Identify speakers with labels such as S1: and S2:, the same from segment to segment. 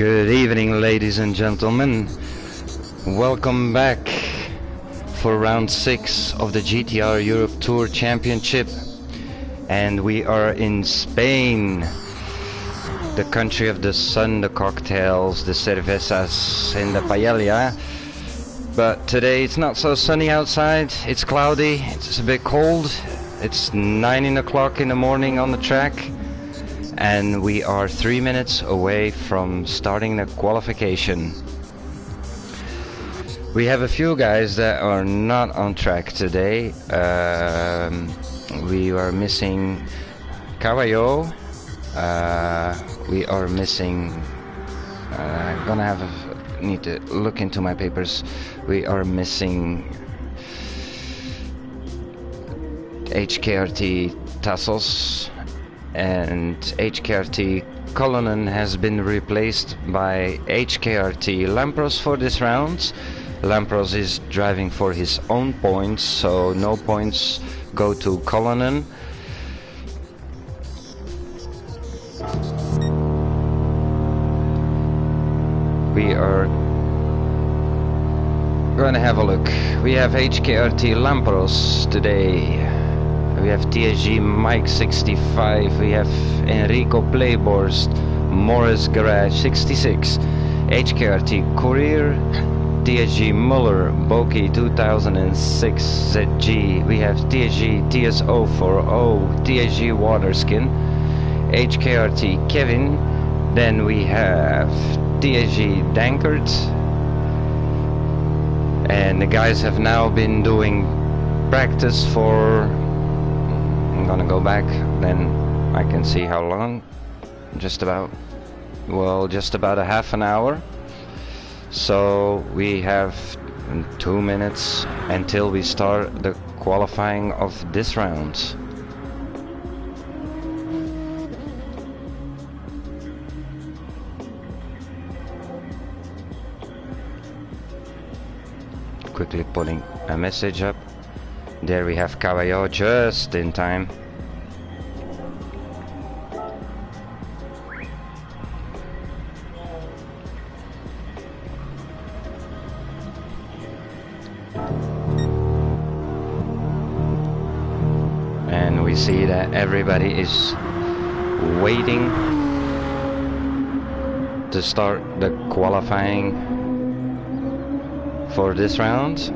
S1: Good evening, ladies and gentlemen. Welcome back for round 6 of the GT-R Europe Tour Championship. And we are in Spain, the country of the sun, the cocktails, the cervezas and the paella. But today it's not so sunny outside, it's cloudy, it's a bit cold. It's 9 o'clock in the morning on the track. And we are 3 minutes away from starting the qualification. We have a few guys that are not on track today. We are missing Caballo. We are missing. Need to look into my papers. We are missing HKRT Tassos. And HKRT Cullinan has been replaced by HKRT Lampros for this round. Lampros is driving for his own points, so no points go to Cullinan. We are going to have a look. We have HKRT Lampros today. We have TSG Mike 65, we have Enrico Playborst, Morris Garage 66, HKRT Courier, TSG Muller, Boki 2006 ZG, we have TSG TS040, TSG Waterskin, HKRT Kevin, then we have TSG Dankert, and the guys have now been doing practice for, I'm gonna go back, then I can see how long. Just about a half an hour. So we have 2 minutes until we start the qualifying of this round. Quickly putting a message up. There we have Caballo just in time. And we see that everybody is waiting to start the qualifying for this round.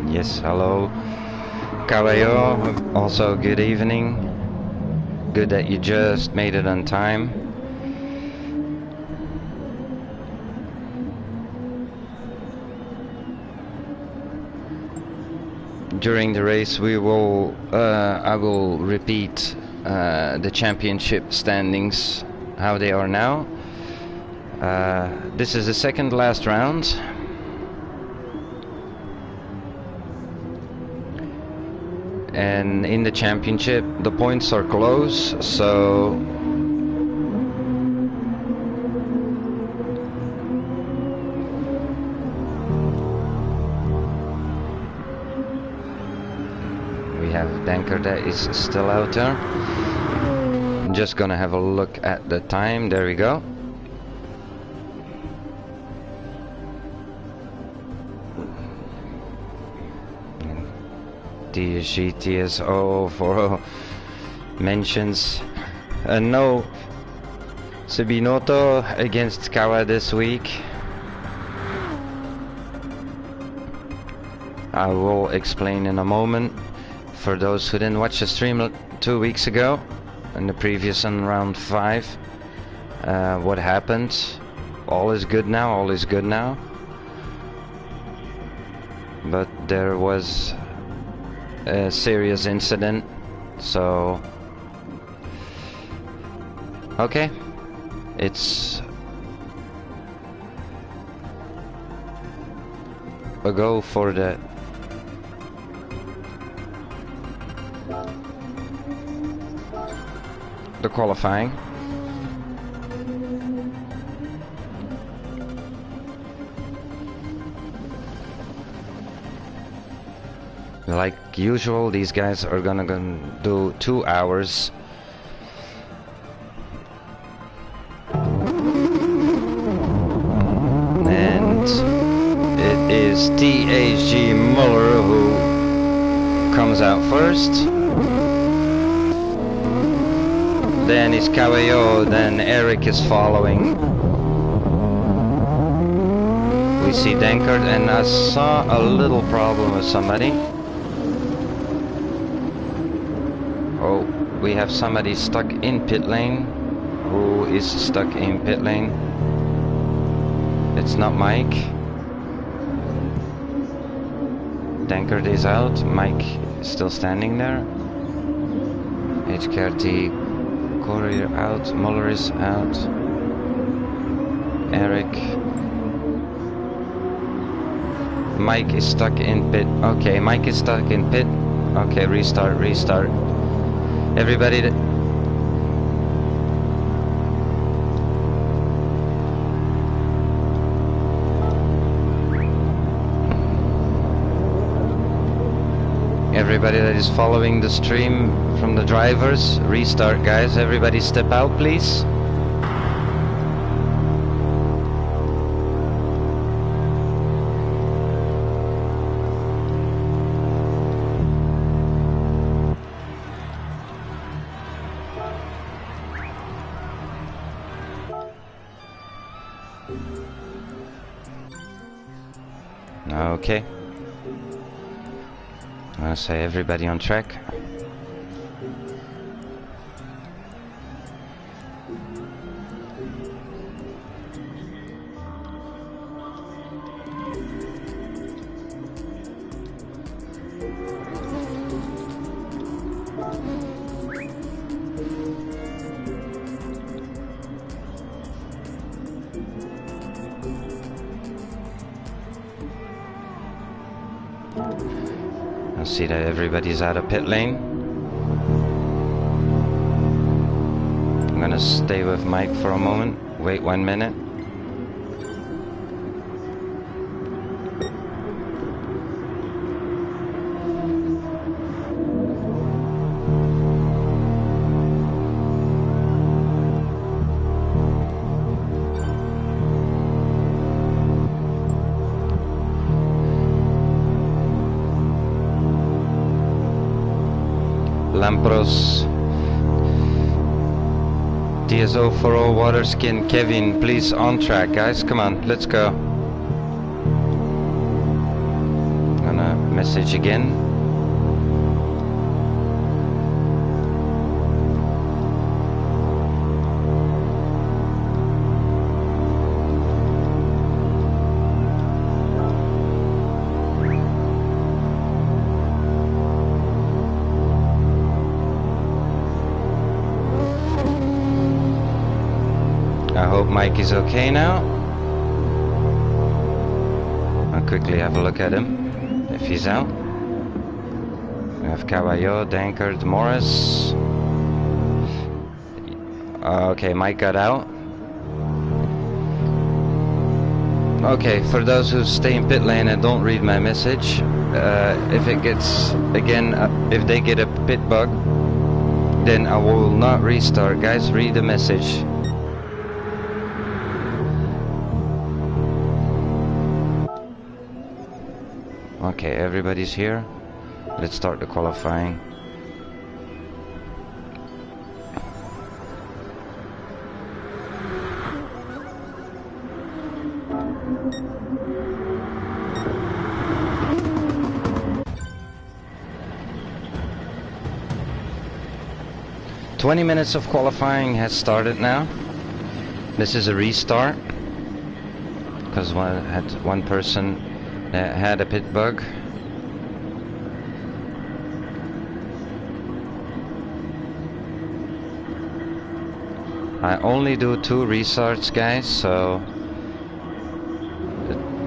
S1: Yes, hello Caballo, also good evening. Good that you just made it on time. During the race I will repeat the championship standings, how they are now. This is the second last round. And in the championship the points are close, so we have Danker that is still out there. I'm just gonna have a look at the time. There we go. TSG TS040 mentions no Subinoto against Kawa this week. I will explain in a moment. For those who didn't watch the stream 2 weeks ago, in the previous on round 5, what happened. All is good now, all is good now. But there was a serious incident, so okay, It's a go for the qualifying. Like usual, these guys are gonna do 2 hours. And it is THG Muller who comes out first. Then is Cabello, then Eric is following. We see Dankert, and I saw a little problem with somebody. Oh, we have somebody stuck in pit lane. Who is stuck in pit lane? It's not Mike. Dankert is out. Mike is still standing there. HKRT Courier out. Muller is out. Eric. Mike is stuck in pit. Okay, Mike is stuck in pit. Okay, restart. Everybody everybody that is following the stream from the drivers, restart, guys. Everybody step out, please. Okay. I'll say everybody on track. See that everybody's out of pit lane. I'm gonna stay with Mike for a moment. Wait 1 minute. Lampros, DSO for all water skin, Kevin, please on track, guys. Come on, let's go. Gonna message again. I hope Mike is okay now. I'll quickly have a look at him, if he's out. We have Caballo, Dankert, Morris. Okay, Mike got out. Okay, for those who stay in pit lane and don't read my message, if it gets, again, if they get a pit bug, then I will not restart. Guys, read the message. Okay, everybody's here. Let's start the qualifying. "20 minutes of qualifying has started now. This is a restart because one person had a pit bug. I only do 2 restarts, guys, so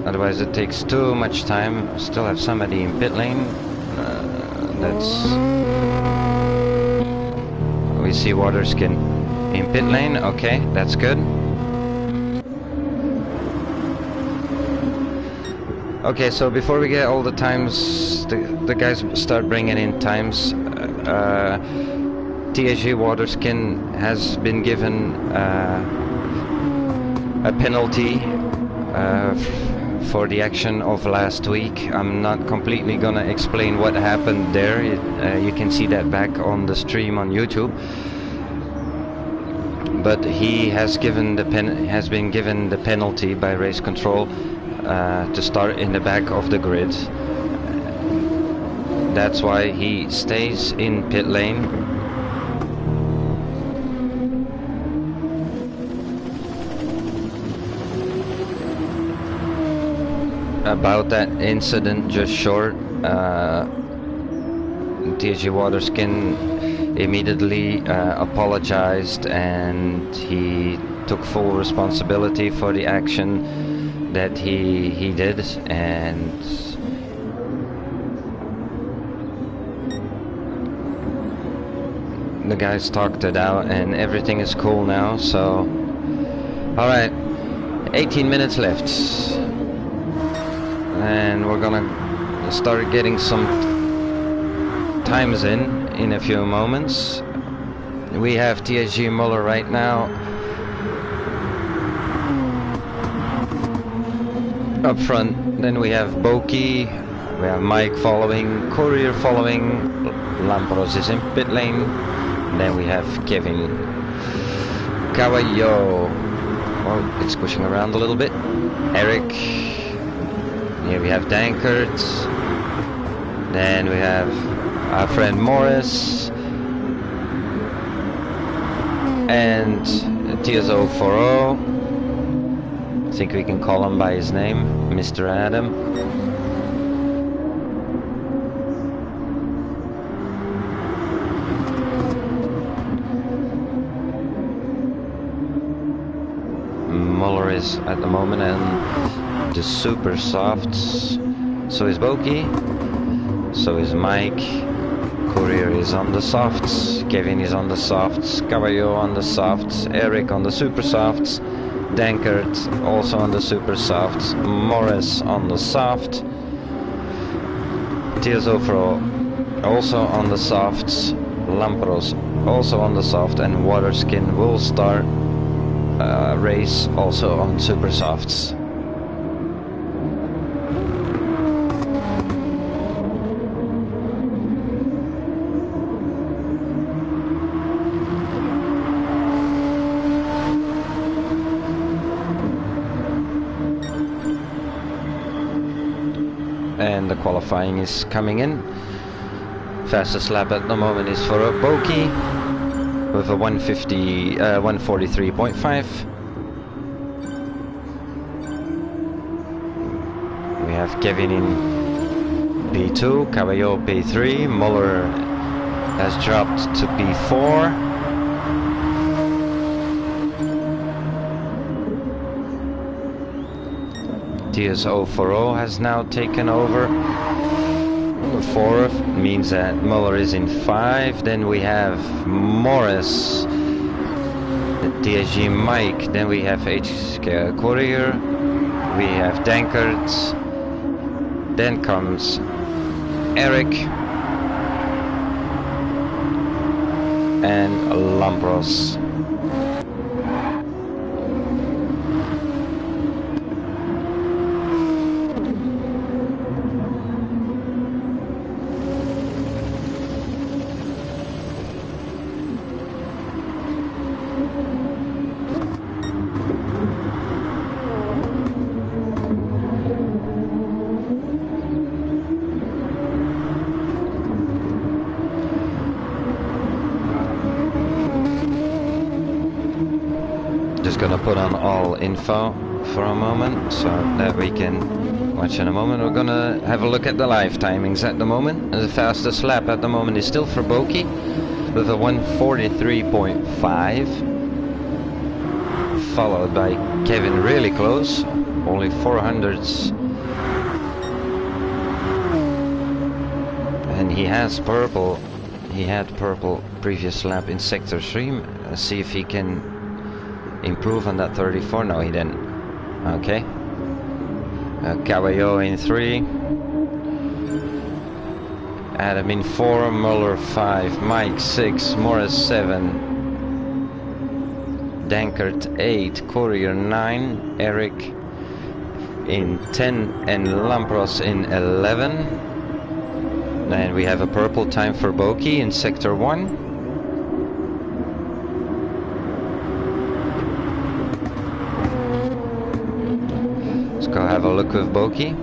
S1: otherwise it takes too much time. Still have somebody in pit lane. We see Waterskin in pit lane. Okay, that's good. Okay, so before we get all the times, the guys start bringing in times. TSG Waterskin has been given a penalty for the action of last week. I'm not completely gonna explain what happened there. You can see that back on the stream on YouTube. But he has been given the penalty by race control to start in the back of the grid. That's why he stays in pit lane. About that incident, just short, TSG Waterskin immediately apologized, and he took full responsibility for the action that he did, and the guys talked it out and everything is cool now. So alright, 18 minutes left, and we're gonna start getting some times in a few moments. We have TSG Muller right now up front, then we have Boki, we have Mike following, Courier following, Lampros is in pit lane, then we have Kevin Caballo, oh, it's pushing around a little bit, Eric, here we have Dankert, then we have our friend Morris, and TSO40, I think we can call him by his name, Mr. Adam. Muller is at the moment and the super softs. So is Boki, so is Mike, Courier is on the softs, Kevin is on the softs, Caballo on the softs, Eric on the super softs, Dankert also on the super softs, Morris on the soft, TSO4 also on the softs, Lampros also on the soft, and Waterskin will start race also on super softs. And the qualifying is coming in. Fastest lap at the moment is for a Boki with a 143.5. We have Kevin in P2, Caballo P3, Muller has dropped to P4. TSO40 has now taken over. 4 means that Muller is in 5. Then we have Morris, the TSG Mike. Then we have HK Courier. We have Dankert. Then comes Eric and Lampros. Gonna put on all info for a moment so that we can watch in a moment. We're gonna have a look at the live timings at the moment. The fastest lap at the moment is still for Boki with a 143.5. followed by Kevin really close, only 400s. And he has purple. He had purple previous lap in sector 3. Let's see if he can improve on that 34. No, he didn't. Okay. Caballo in 3. Adam in 4. Muller 5. Mike 6. Morris 7. Dankert 8. Courier 9. Eric in 10. And Lampros in 11. And we have a purple time for Boki in sector 1. Let's go have a look with Boki.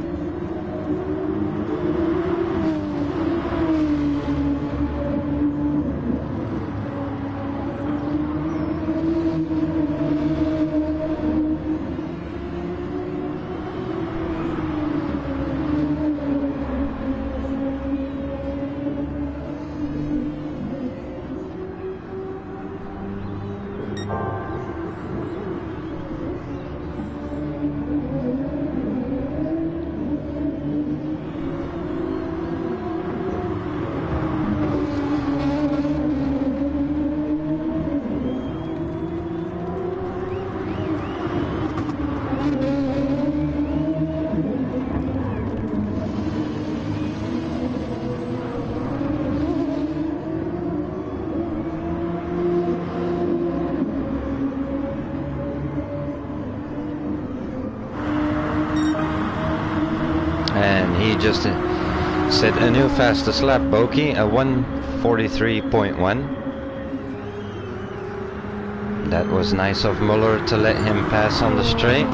S1: And he just set a new fastest lap, Boki, a 1:43.1. That was nice of Muller to let him pass on the straight.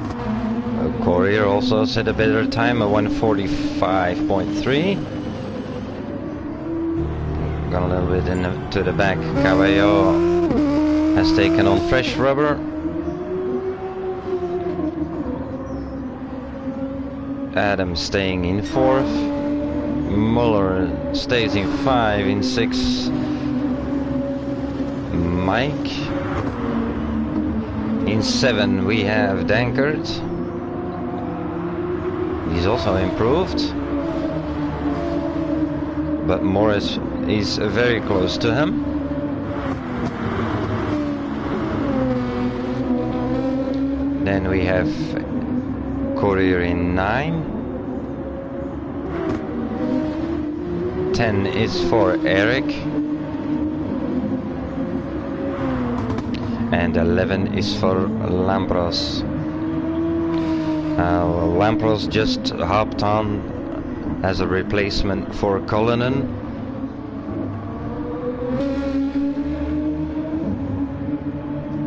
S1: Courier also set a better time, a 1:45.3. Gone a little bit to the back. Caballo has taken on fresh rubber. Adam staying in 4th. Muller stays in 5. In 6, Mike. In 7 we have Dankert. He's also improved, but Morris is very close to him. Then we have Courier in 9. 10 is for Eric. And 11 is for Lampros. Lampros just hopped on as a replacement for Cullinan.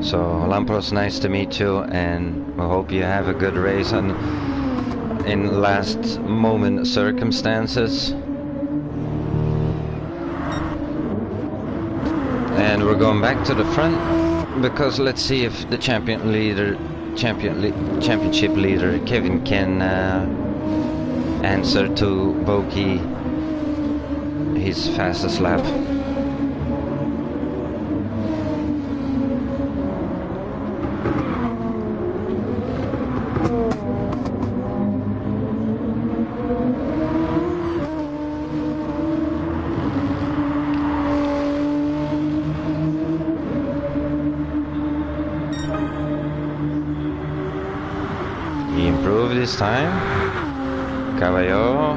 S1: So Lampros, nice to meet you, and I hope you have a good race in last moment circumstances. And we're going back to the front because let's see if the championship leader Kevin can answer to Boki his fastest lap. He improved this time. Caballo.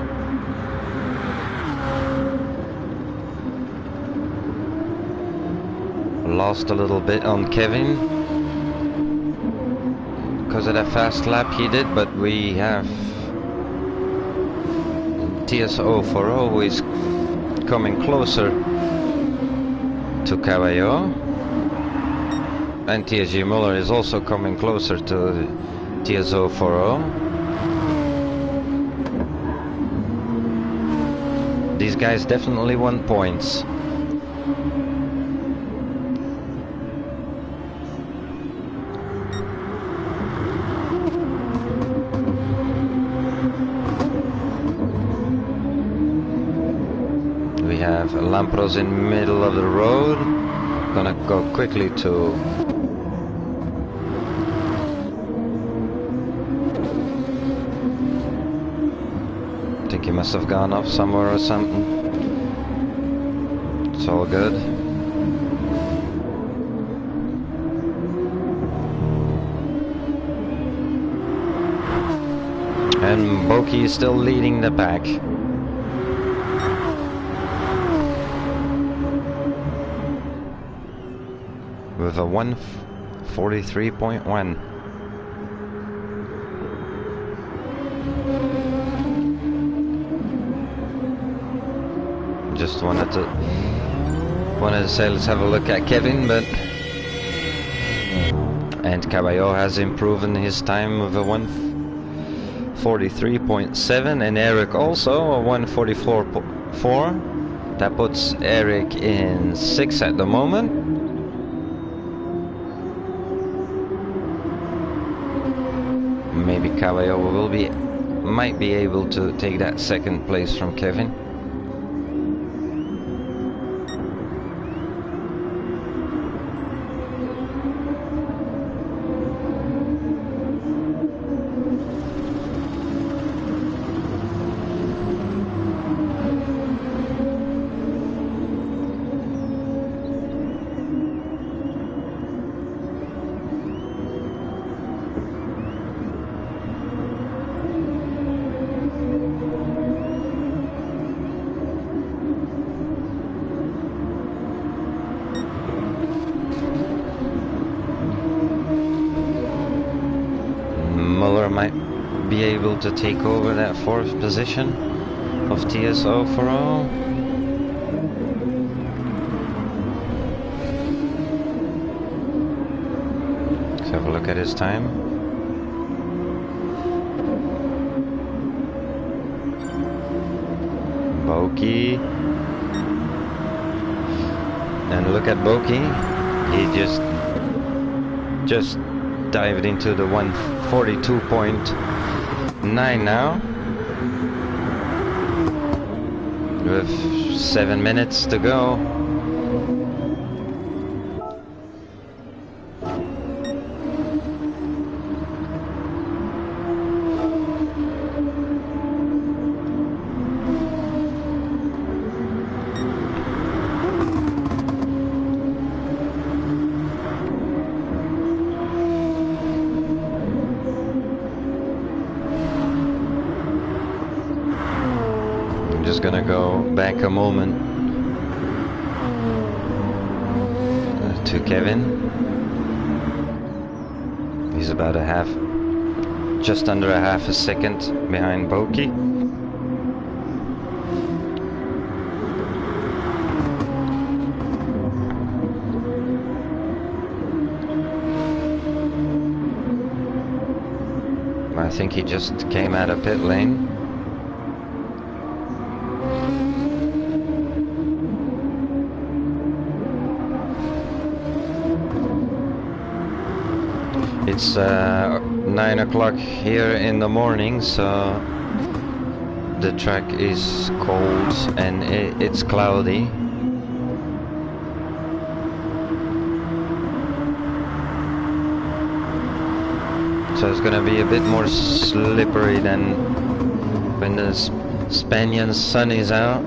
S1: Lost a little bit on Kevin because of that fast lap he did, but we have TSO40 who is coming closer to Caballo, and TSG Muller is also coming closer to TSO40. These guys definitely want points. We have Lampros in middle of the road. Gonna go quickly to think he must have gone off somewhere or something. It's all good. And Boki is still leading the pack. With a 1:43.1. Just wanted to say let's have a look at Kevin, but and Caballo has improved his time with a 1:43.7, and Eric also a 1:44.4. That puts Eric in 6th at the moment. Maybe Caballo might be able to take that 2nd place from Kevin. Might be able to take over that 4th position of TSO for all. Let's have a look at his time. Boki. And look at Boki. He just dived into the 1:42.9 now. With 7 minutes to go. Just gonna go back a moment to Kevin. He's about just under a half a second behind Boki. I think he just came out of pit lane. It's 9 o'clock here in the morning, so the track is cold and it's cloudy. So it's gonna be a bit more slippery than when the Spanish sun is out.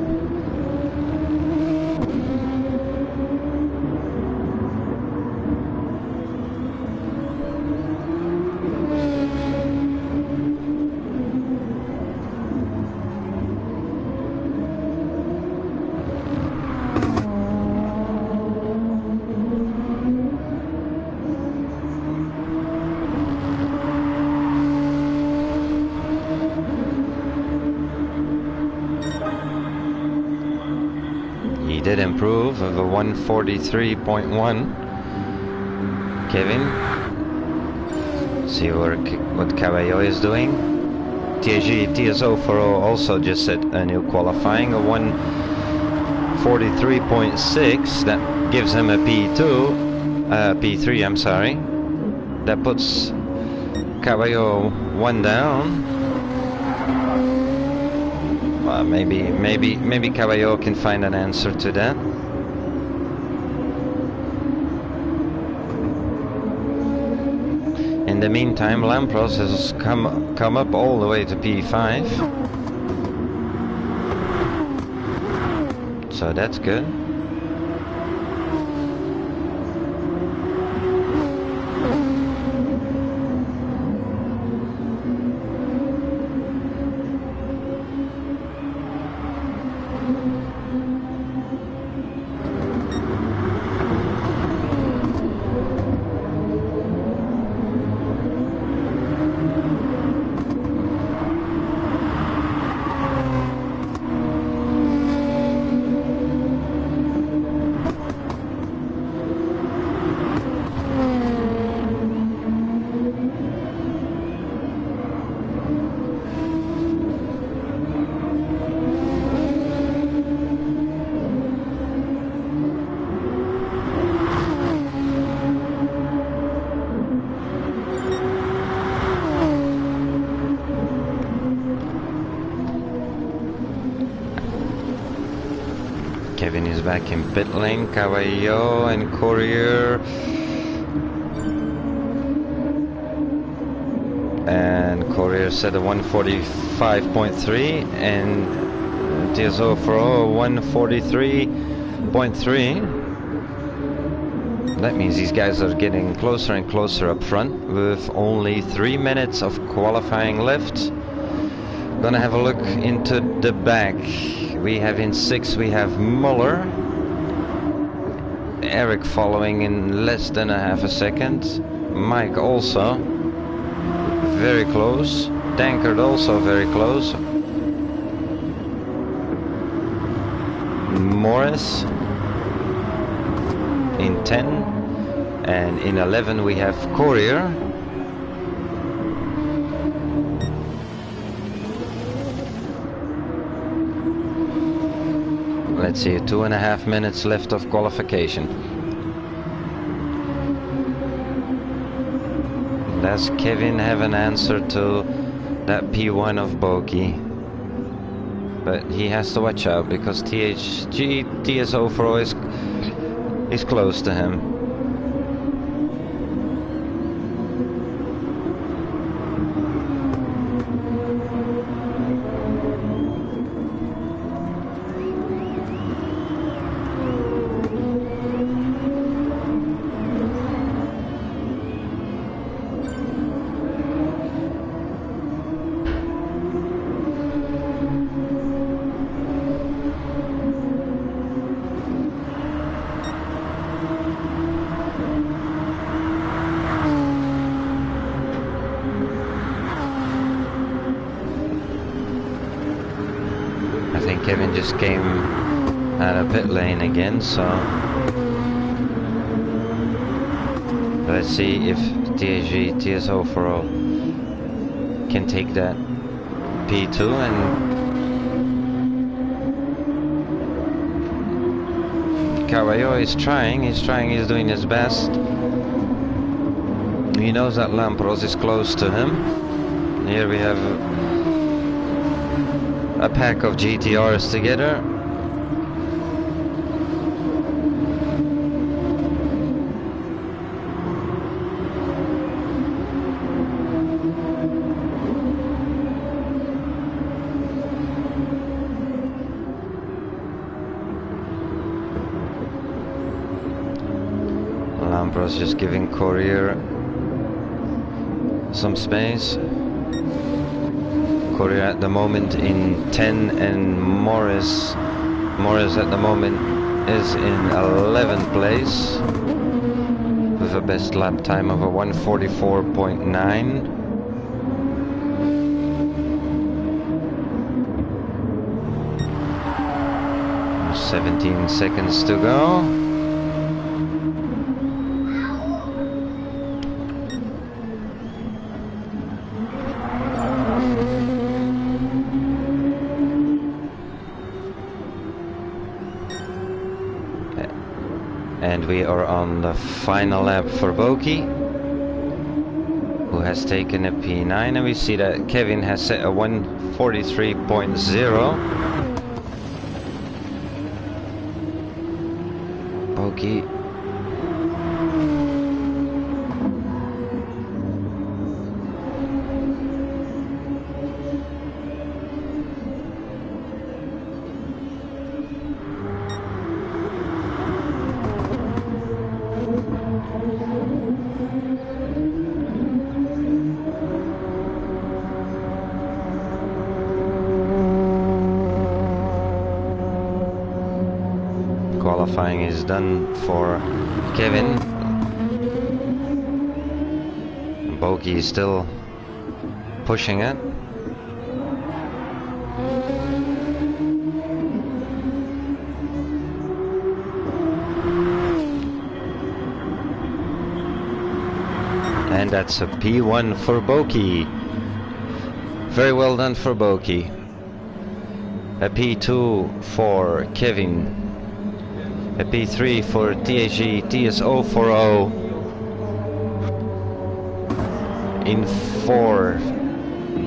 S1: Did improve of a 1:43.1. Kevin, see what Caballo is doing. TSO for also just set a new qualifying, a 1:43.6. That gives him a P3. I'm sorry. That puts Caballo 1 down. Maybe Caballo can find an answer to that. In the meantime, Lampros has come up all the way to P5. So that's good. Kevin is back in pit lane, Caballo and Courier. And Courier set a 145.3 and TSO for 143.3. That means these guys are getting closer and closer up front with only 3 minutes of qualifying left. Gonna have a look into the back. We have in 6th, we have Muller. Eric following in less than a half a second. Mike also very close. Tankard also very close. Morris in 10, and in 11 we have Courier. Let's see, 2.5 minutes left of qualification. Does Kevin have an answer to that P1 of Bogey? But he has to watch out because TSO for is close to him. Kevin just came out of pit lane again, so let's see if TSO for all can take that P2. And Caballo is trying, he's doing his best. He knows that Lampros is close to him. Here we have a pack of GTRs together. Lampros just giving Courier some space. Courier at the moment in 10, and Morris at the moment is in 11th place with a best lap time of a 144.9. "17 seconds to go." And we are on the final lap for Boki, who has taken a P9, and we see that Kevin has set a 143.0. Boki qualifying is done for Kevin. Boki is still pushing it. And that's a P1 for Boki. Very well done for Boki. A P2 for Kevin. A P3 for TAG TSO40. In 4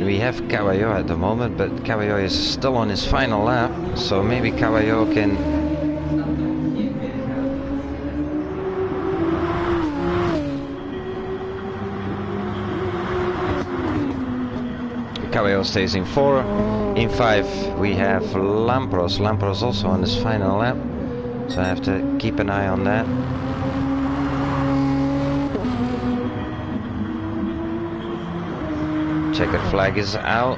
S1: we have Caballo at the moment, but Caballo is still on his final lap, so maybe Caballo can Caballo stays in 4. In 5 we have Lampros. Lampros also on his final lap, so I have to keep an eye on that. Checkered flag is out.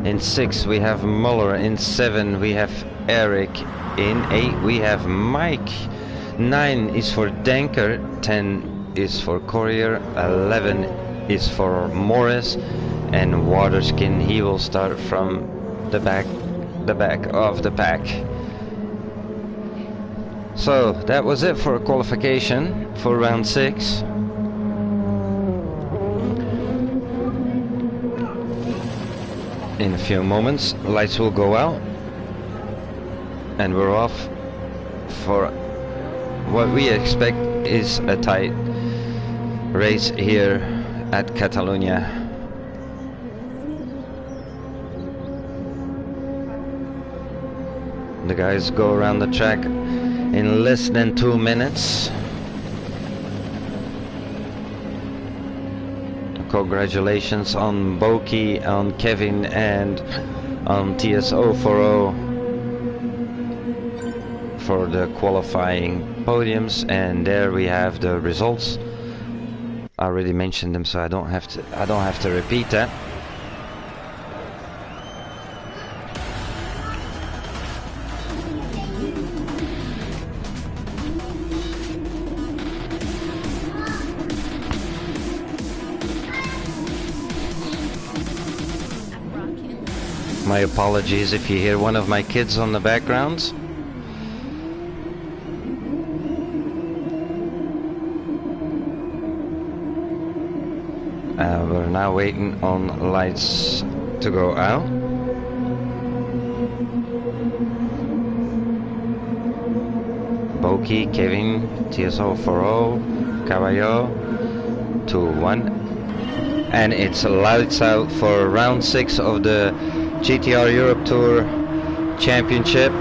S1: In 6 we have Muller. In 7 we have Eric. In 8 we have Mike. 9 is for Denker. 10 is for Courier. 11 is for Morris. And Waterskin, he will start from the back of the pack. So that was it for qualification for round 6. In a few moments lights will go out and we're off for what we expect is a tight race here at Catalonia. The guys go around the track in less than 2 minutes. Congratulations on Boki, on Kevin, and on TSO40 for the qualifying podiums. And there we have the results. I already mentioned them, so I don't have to repeat that. My apologies if you hear one of my kids on the background. We're now waiting on lights to go out. Boki, Kevin, TSO40, Caballo, 2-1. And it's lights out for round 6 of the GT-R Europe Tour Championship.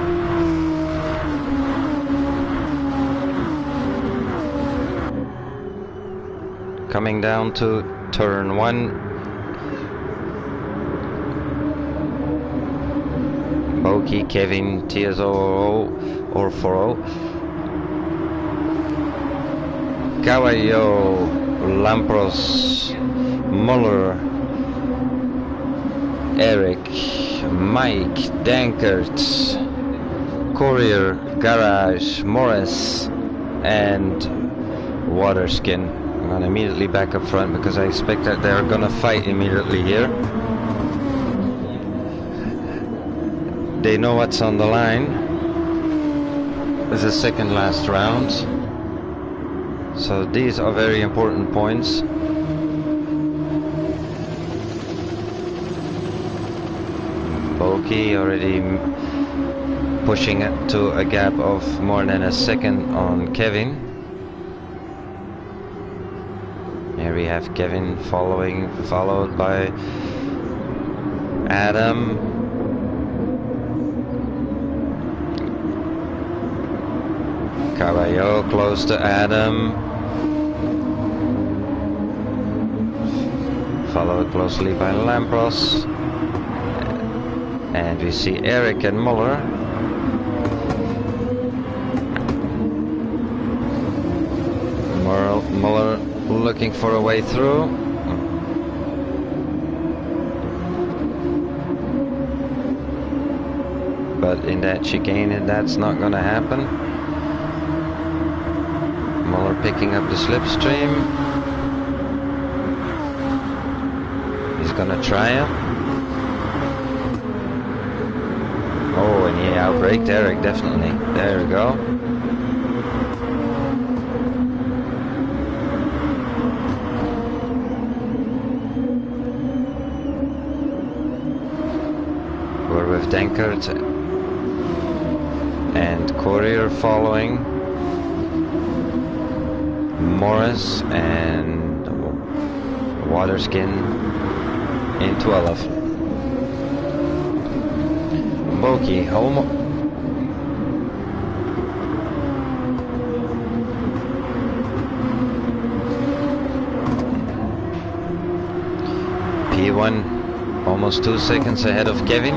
S1: Coming down to turn 1. Boki, Kevin, TSO or 40. Caballo, Lampros, Muller, Eric, Mike, Dankert, Courier, Garage, Morris, and Waterskin. I'm gonna immediately back up front because I expect that they're gonna fight immediately here. They know what's on the line. It's the second last round, so these are very important points. Boki already pushing it to a gap of more than a second on Kevin. Here we have Kevin followed by Adam. Caballo close to Adam. Followed closely by Lampros. And we see Eric and Muller. Muller looking for a way through. but in that chicane that's not gonna happen. Muller picking up the slipstream. He's gonna try it. Oh, and he outbraked Eric, definitely. There we go. We're with Dankert and Courier following. Morris and Waterskin in 12. Boki home. P1 almost 2 seconds ahead of Kevin.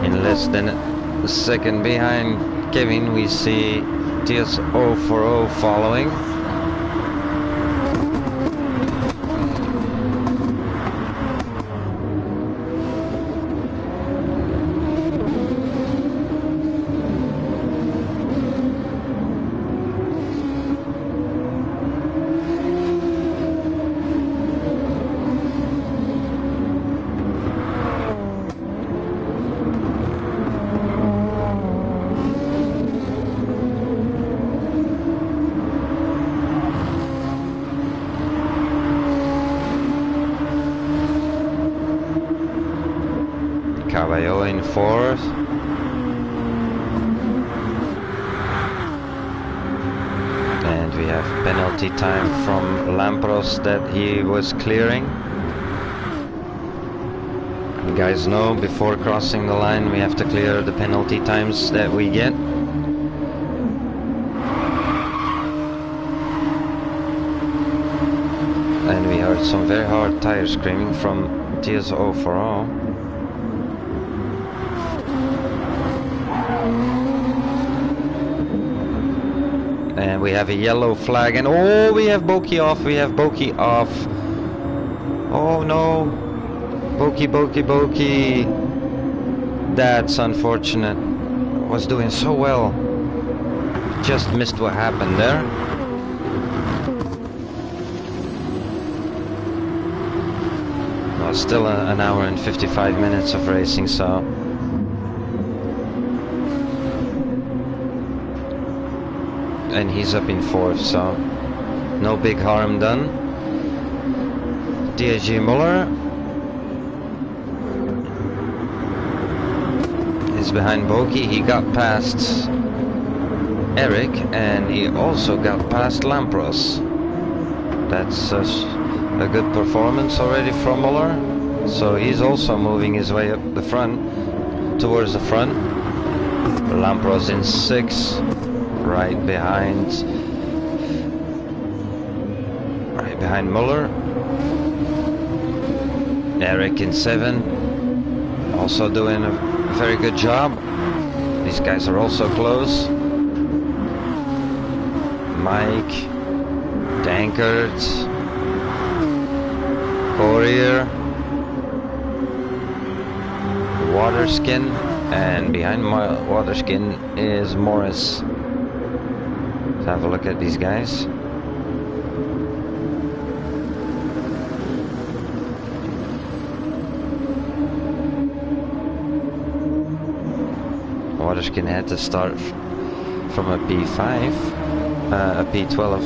S1: In less than a second behind Kevin we see TS040 following. Caballo in 4th. And we have penalty time from Lampros that he was clearing. You guys know before crossing the line we have to clear the penalty times that we get. And we heard some very hard tire screaming from TS040. And we have a yellow flag, and oh, we have Boki off, Oh no, Boki. That's unfortunate. Was doing so well. Just missed what happened there. Well, still an hour and 55 minutes of racing, so. And he's up in 4th, so no big harm done. DSG Muller is behind Boki. He got past Eric and he also got past Lampros. That's a good performance already from Muller. So he's also moving his way up the front, towards the front. Lampros in 6th. Right behind Muller. Eric in 7, also doing a very good job. These guys are also close. Mike, Dankert, Courier, Waterskin, and behind Waterskin is Morris. Have a look at these guys. Waterskin had to start from a P5, a P12.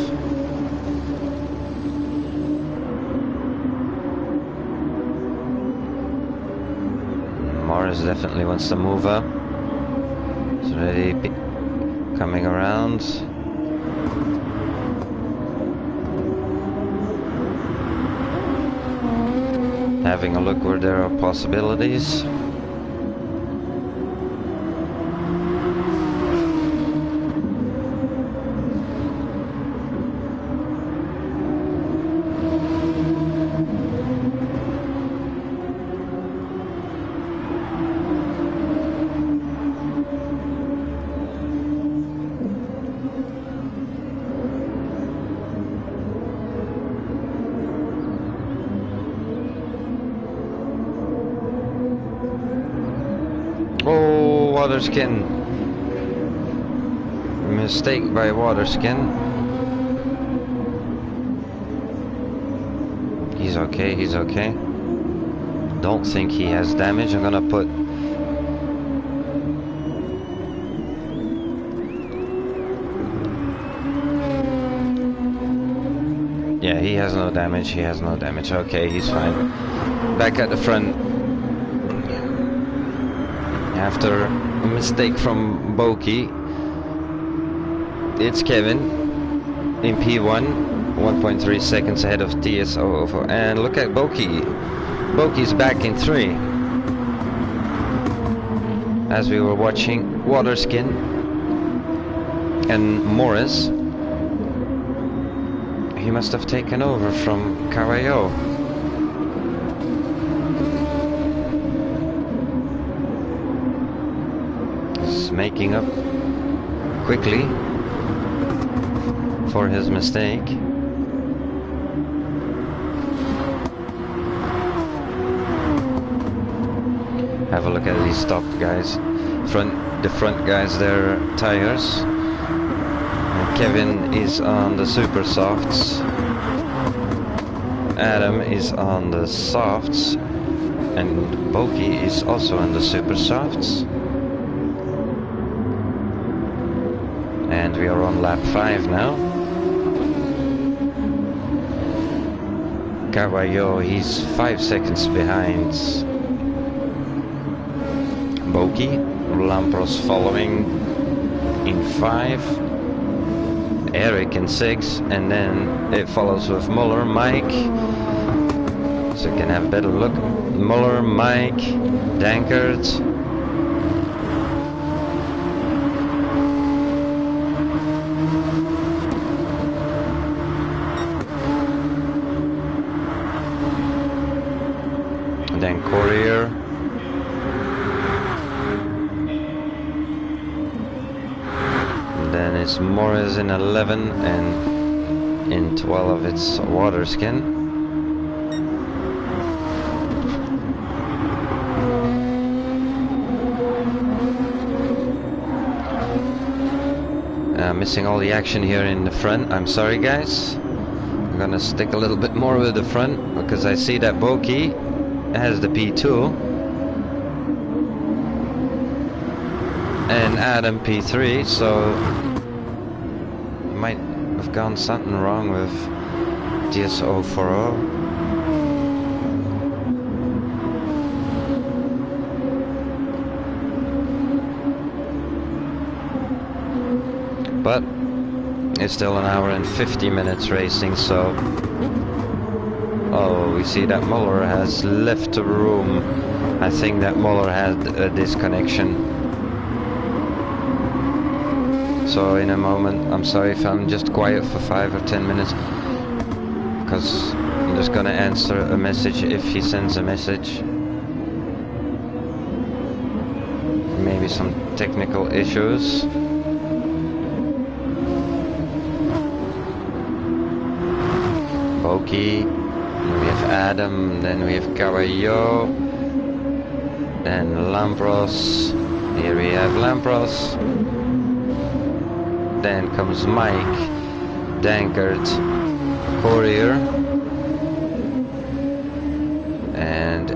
S1: Morris definitely wants to move up. He's already coming around. Having a look where there are possibilities. Waterskin. Mistake by Waterskin. He's okay, he's okay. Don't think he has damage. I'm gonna put... Yeah, he has no damage, he has no damage. Okay, he's fine. Back at the front. After a mistake from Boki, it's Kevin in P1, 1.3 seconds ahead of TSO04. And look at Boki. Boki's back in 3. As we were watching Waterskin and Morris. He must have taken over from Cavallo. He's making up quickly for his mistake. Have a look at these top guys. The front guys, their tires. Kevin is on the super softs. Adam is on the softs. And Boki is also on the super softs. And we are on lap 5 now. Cavallo, he's 5 seconds behind Boki. Lampros following in 5. Eric in 6, and then it follows with Muller, Mike, so you can have a better look. Muller, Mike, Dankert, then Courier, then it's Morris in 11, and in 12 it's Waterskin. Missing all the action here in the front. I'm sorry guys. I'm gonna stick a little bit more with the front because I see that Boki has the P2 and Adam P3, so might have gone something wrong with TSO40. But it's still an hour and 50 minutes racing, so... Oh, we see that Muller has left the room. I think that Muller had a disconnection. So in a moment, I'm sorry if I'm just quiet for 5 or 10 minutes, because I'm just gonna answer a message if he sends a message. Maybe some technical issues. Boki, then we have Adam, then we have Cavallo, then Lampros. Here we have Lampros. Then comes Mike, Dankert, Courier, and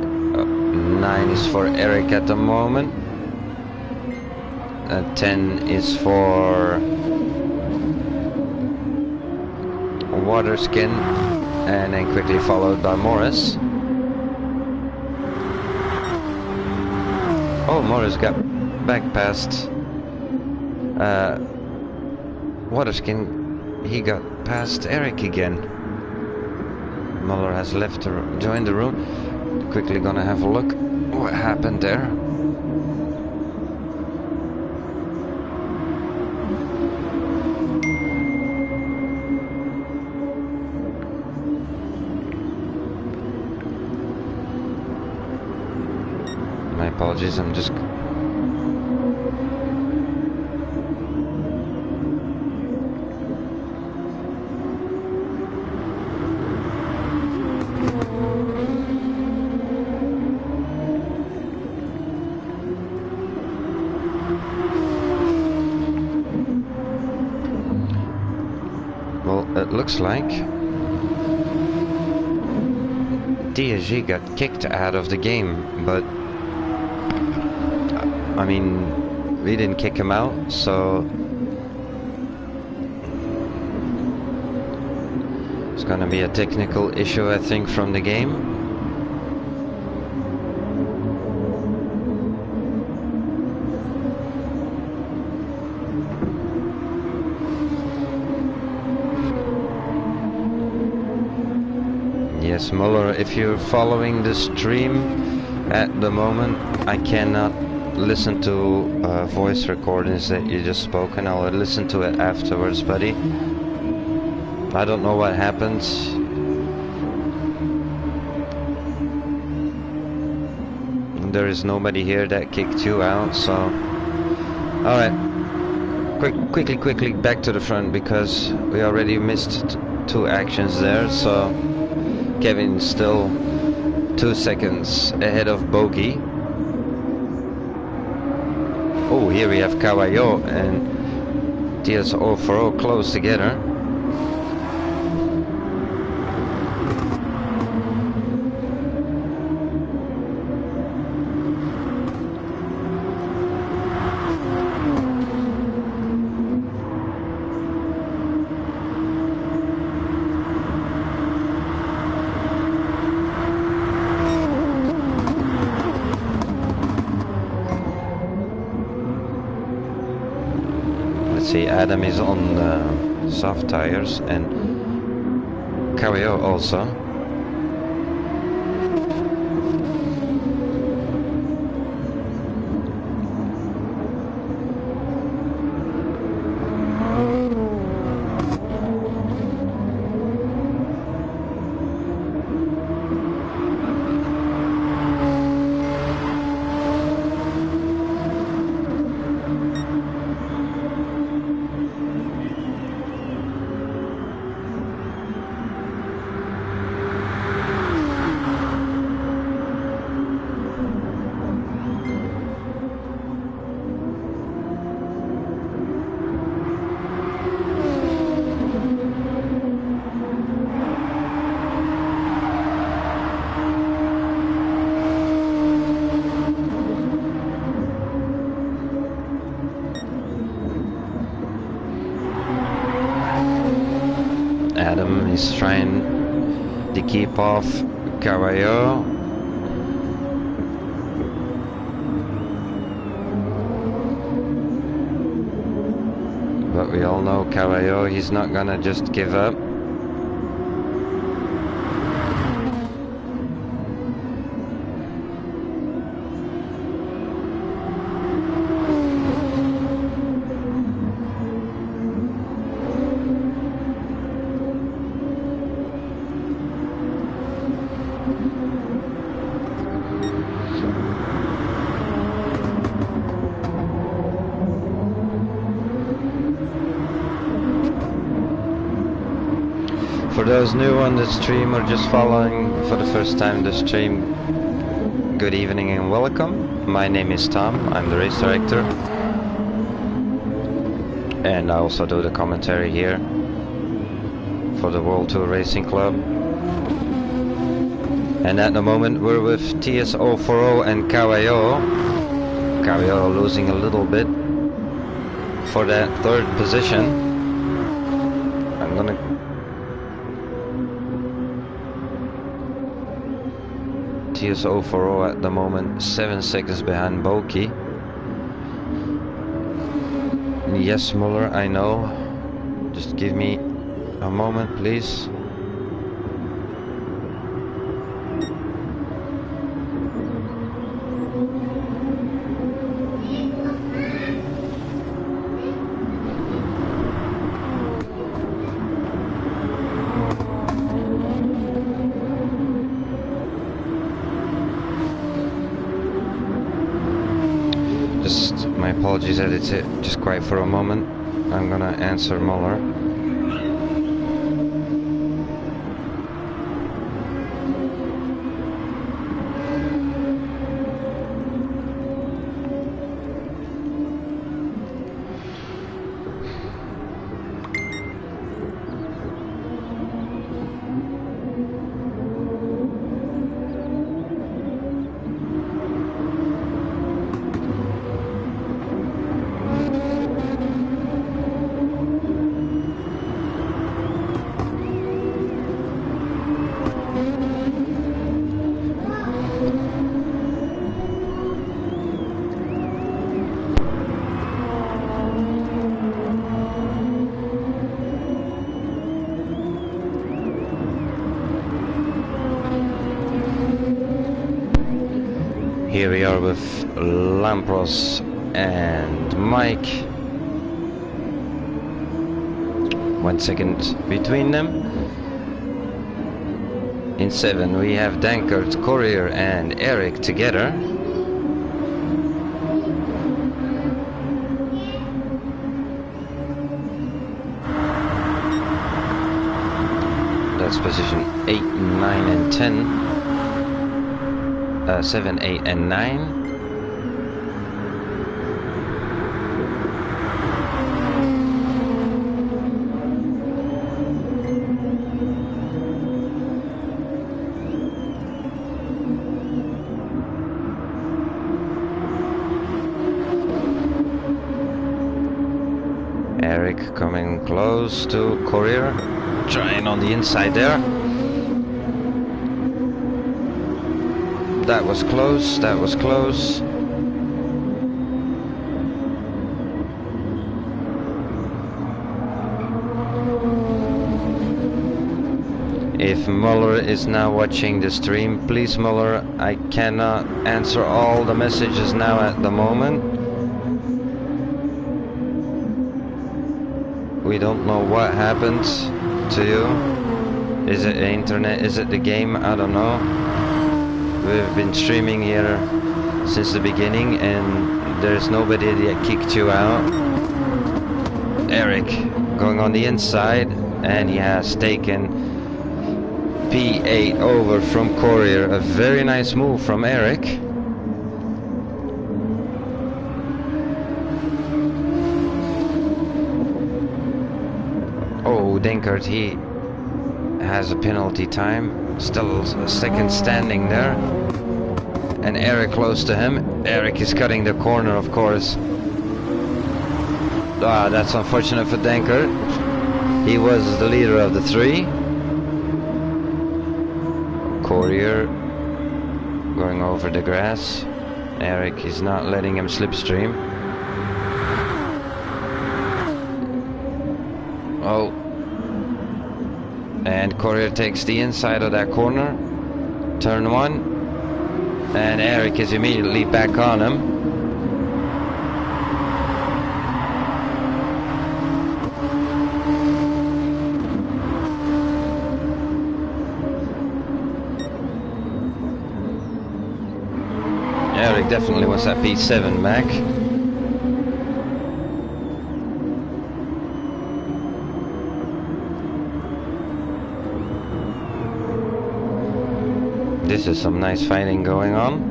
S1: 9 is for Eric at the moment. 10 is for Waterskin, and then quickly followed by Morris. Oh, Morris got back past Waterskin. He got past Eric again. Muller has left to join the room. Quickly gonna have a look what happened there. My apologies, I'm just... looks like DSG got kicked out of the game, but I mean, we didn't kick him out, so it's gonna be a technical issue, I think, from the game. Yes, Muller, if you're following the stream at the moment, I cannot listen to voice recordings that you just spoken. I'll listen to it afterwards, buddy. I don't know what happens. There is nobody here that kicked you out, so alright. Quickly back to the front, because we already missed two actions there. So Kevin's still 2 seconds ahead of Bogey. Oh, here we have Caballo and TS040 close together. See, Adam is on soft tires and Caballo also. Adam is trying to keep off Caballo. But we all know Caballo, he's not gonna just give up. For those new on the stream or just following for the first time the stream, good evening and welcome. My name is Tom, I'm the race director. And I also do the commentary here for the World Tour Racing Club. And at the moment we're with TS040 and Caballo. Caballo losing a little bit for that third position. I'm gonna TS040 at the moment 7 seconds behind Boki. Yes, Muller, I know. Just give me a moment, please. My apologies that it's just quiet for a moment. I'm gonna answer Muller. Here we are with Lampros and Mike. 1 second between them. In 7 we have Dankert, Courier and Eric together. That's position 8, 9 and 10. 7, 8 and 9. Eric coming close to Courier, trying on the inside there. That was close, that was close. If Muller is now watching the stream, please Muller, I cannot answer all the messages now at the moment. We don't know what happened to you. Is it the internet? Is it the game? I don't know. We've been streaming here since the beginning and there's nobody that kicked you out. Eric going on the inside and he has taken P8 over from Courier. A very nice move from Eric. Oh, Dankert, he has a penalty time. Still a second standing there. And Eric close to him. Eric is cutting the corner, of course. Ah, that's unfortunate for Dankert. He was the leader of the 3. Courier going over the grass. Eric is not letting him slipstream. Oh. And Courier takes the inside of that corner. Turn 1. And Eric is immediately back on him. Eric definitely wants that P7 back. This is some nice fighting going on.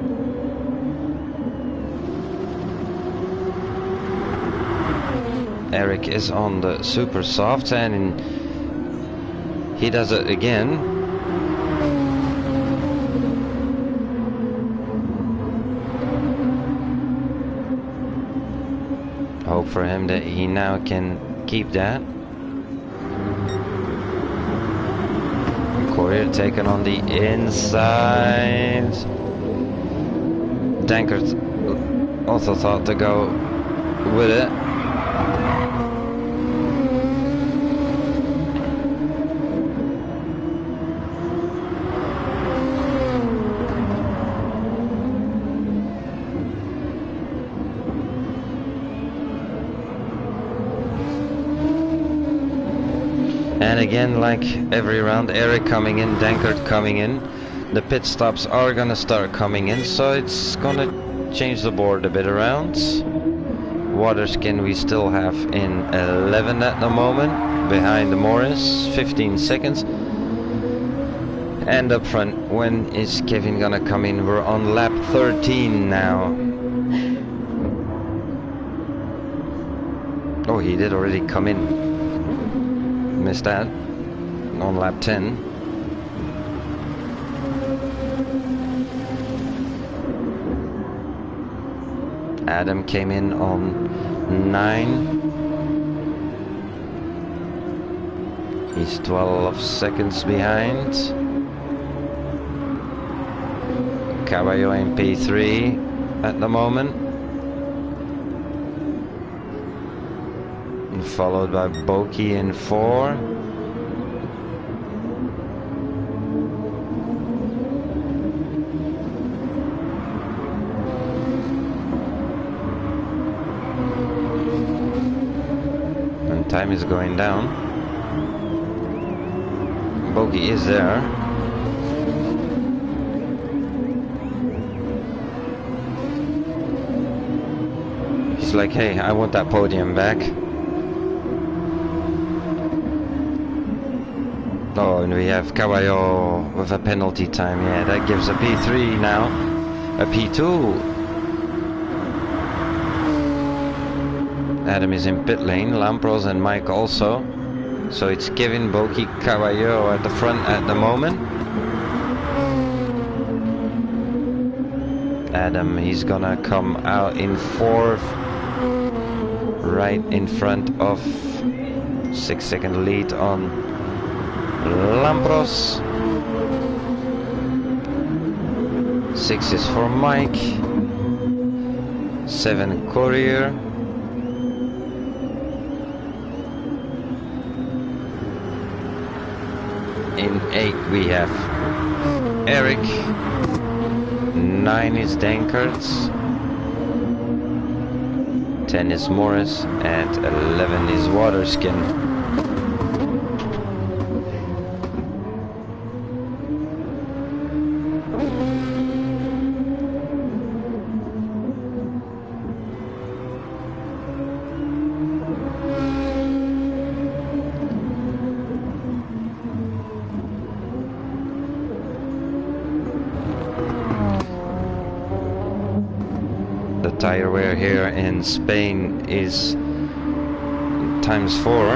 S1: Eric is on the super soft and he does it again. Hope for him that he now can keep that. Courier taken on the inside. Dankert also thought to go with it. And again, like every round, Eric coming in, Dankert coming in. The pit stops are gonna start coming in, so it's gonna change the board a bit around. Waterskin we still have in 11 at the moment, behind Morris, 15 seconds. And up front, when is Kevin gonna come in? We're on lap 13 now. Oh, he did already come in. Missed that on lap 10. Adam came in on 9. He's 12 seconds behind. Caballo in P3 at the moment. Followed by Boki in 4. Time is going down. Bogey is there. He's like, hey, I want that podium back. Oh, and we have Caballo with a penalty time. Yeah, that gives a P3 now. A P2. Adam is in pit lane. Lampros and Mike also. So it's Kevin, Boki, Caballo at the front at the moment. Adam, he's gonna come out in fourth. Right in front of 6-second lead on Lampros. 6 is for Mike. 7 Courier. In 8 we have Eric. 9 is Dankerts. 10 is Morris. And 11 is Waterskin. Tire wear here in Spain is ×4,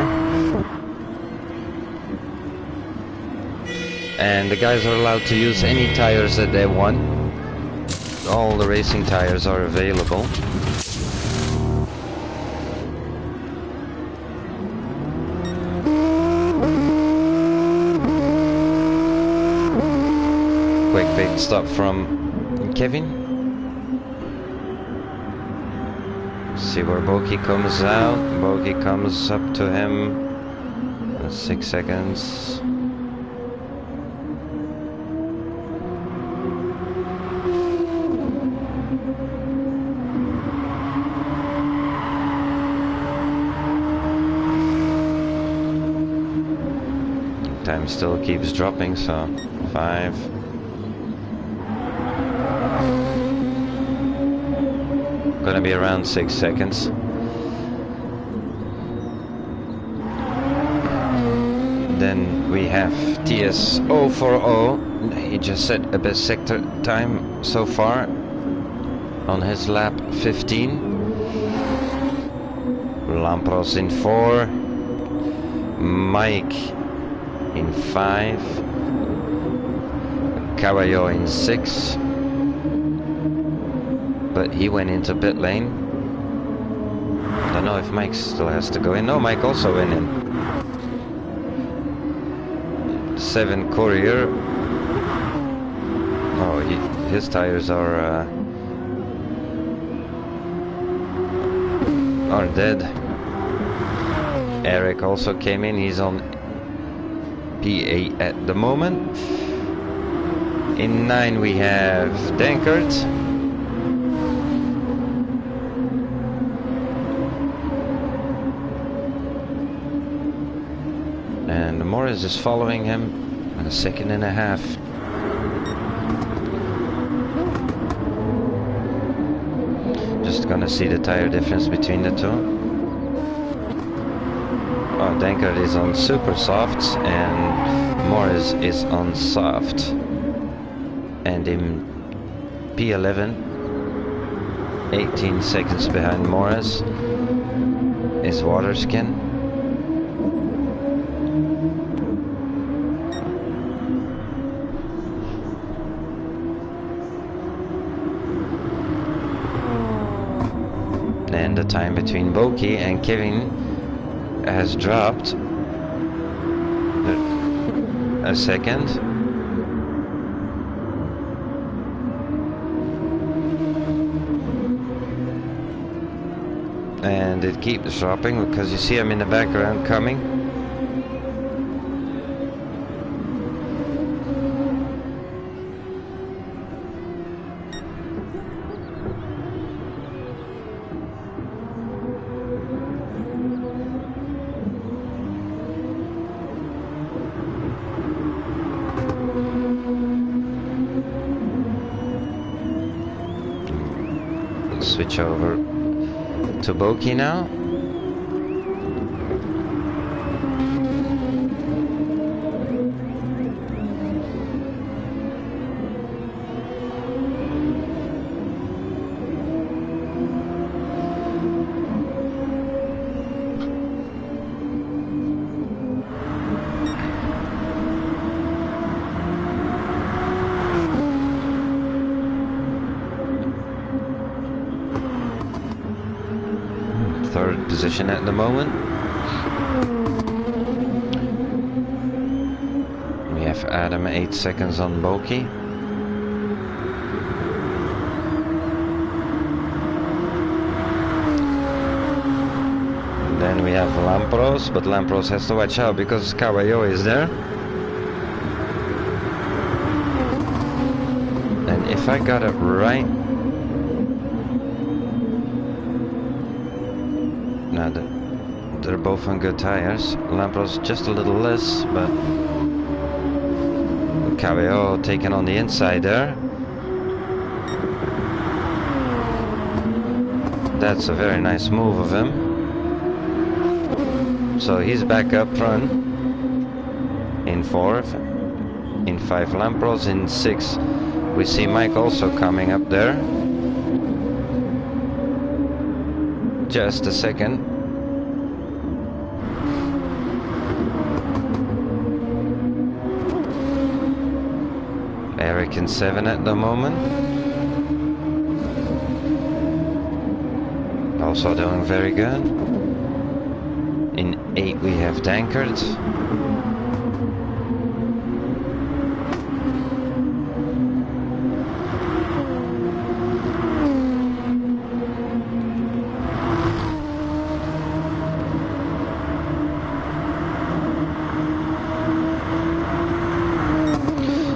S1: and the guys are allowed to use any tires that they want. All the racing tires are available. Quick pit stop from Kevin. See where Boki comes out. Boki comes up to him. 6 seconds. Time still keeps dropping, so 5. Gonna be around 6 seconds. Then we have TS040. He just set a best sector time so far on his lap 15. Lampros in 4. Mike in 5. Caballo in 6. But he went into pit lane. I don't know if Mike still has to go in. No, Mike also went in. 7 Courier. Oh, his tires are dead. Eric also came in. He's on P8 at the moment. In 9 we have Dankert. And Morris is following him at 1.5 seconds. Just gonna see the tire difference between the two. Oh, Dankert is on super softs and Morris is on soft. And in P11, 18 seconds behind Morris, is Waterskin. And the time between Boki and Kevin has dropped a second. And it keeps dropping because you see him in the background coming. Switch over to Boki now. Third position at the moment. We have Adam 8 seconds on Boki. And then we have Lampros, but Lampros has to watch out because Caballo is there. And if I got it right, they're both on good tires. Lampros just a little less, but Caballo taking on the inside there. That's a very nice move of him. So he's back up front in 4th, in 5 Lampros, in 6 we see Mike also coming up there. Just a second. Eric in 7 at the moment. Also doing very good. In 8 we have Dankert.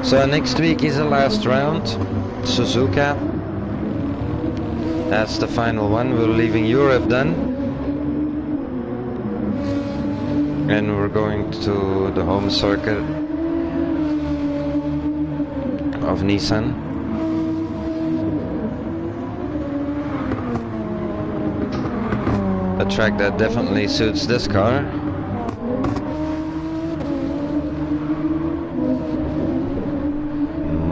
S1: So next week is the last round, Suzuka. That's the final one. We're leaving Europe then. And we're going to the home circuit of Nissan. A track that definitely suits this car.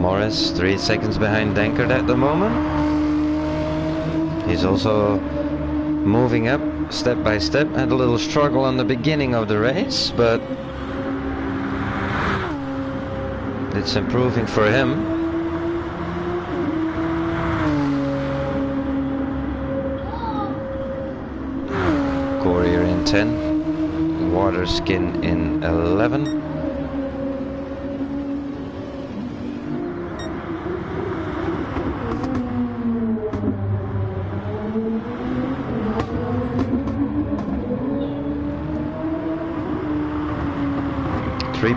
S1: Morris 3 seconds behind Dankert at the moment. He's also moving up step by step. Had a little struggle on the beginning of the race, but it's improving for him. Courier in 10, Waterskin in 11.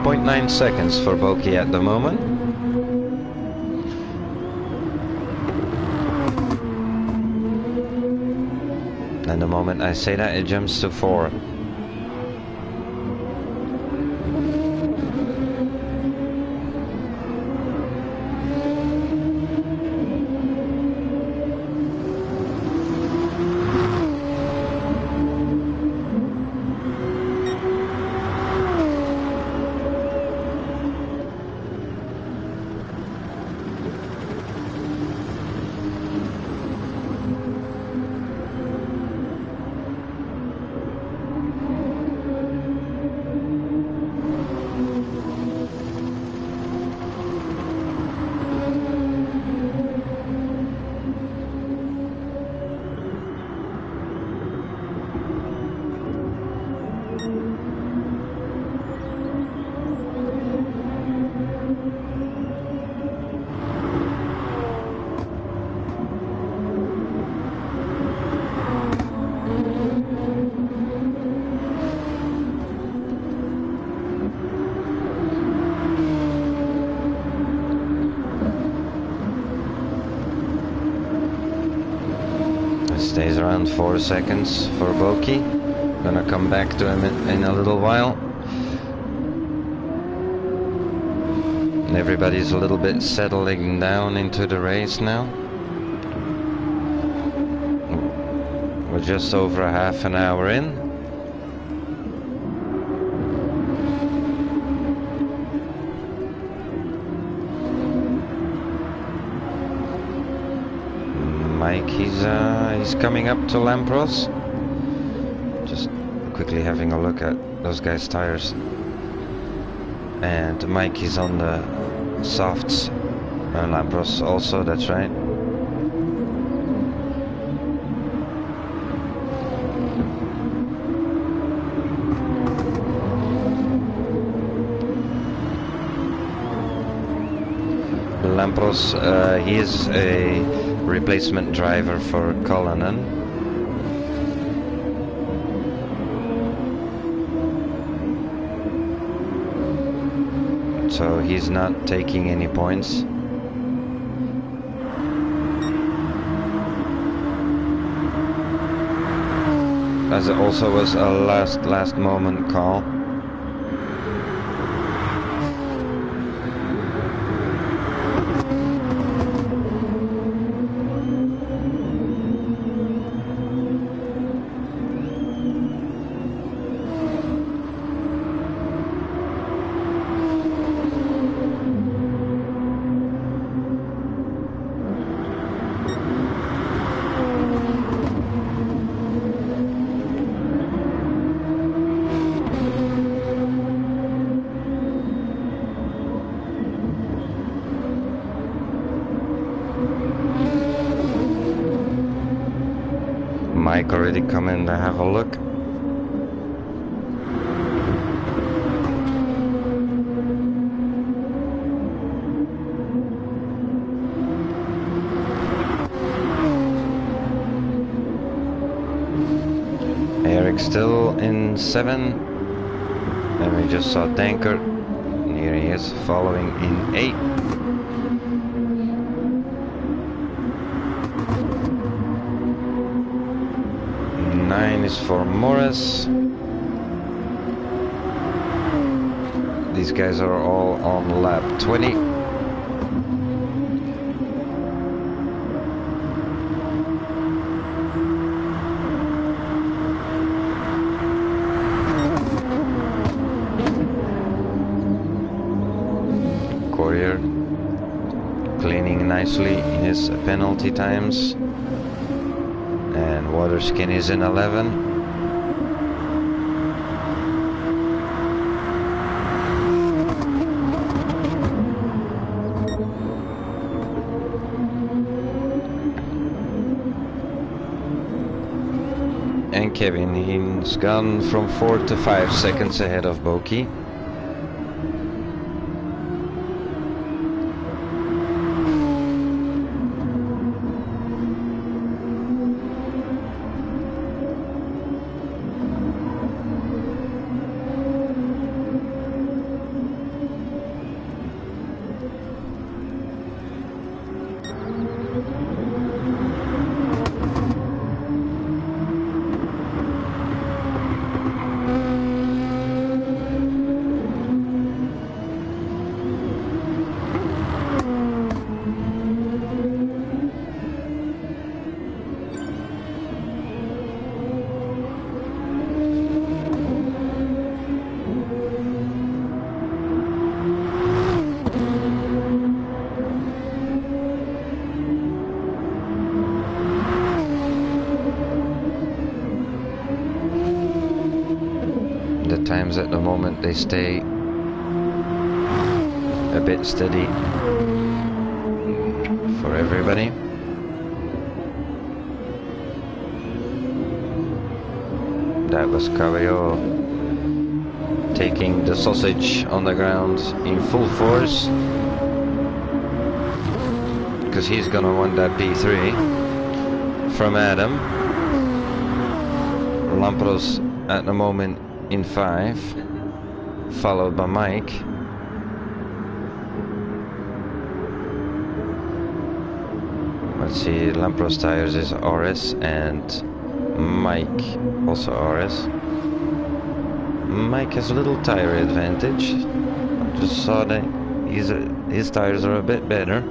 S1: .9 seconds for Boki at the moment. And the moment I say that, it jumps to 4. Stays around 4 seconds for Boki. Gonna come back to him in a little while. And everybody's a little bit settling down into the race now. We're just over a half an hour in. Mike, he's coming up to Lampros. Just quickly having a look at those guys' tires. And Mike is on the softs. Lampros also, that's right. Lampros, he is a replacement driver for Cullinan. So he's not taking any points. As it also was a last moment call. Mike already come in to have a look. Eric still in 7. And we just saw Dankert. And here he is following in 8. Is for Morris. These guys are all on lap 20. Courier cleaning nicely his penalty times. And Waterskin is in 11. And Kevin, he's gone from 4 to 5 seconds ahead of Boki. Times at the moment they stay a bit steady for everybody. That was Caballo taking the sausage on the ground in full force, because he's gonna want that P3 from Adam. Lampros at the moment in 5, followed by Mike. Let's see, Lampros tires is RS and Mike also RS. Mike has a little tire advantage. I just saw that his tires are a bit better.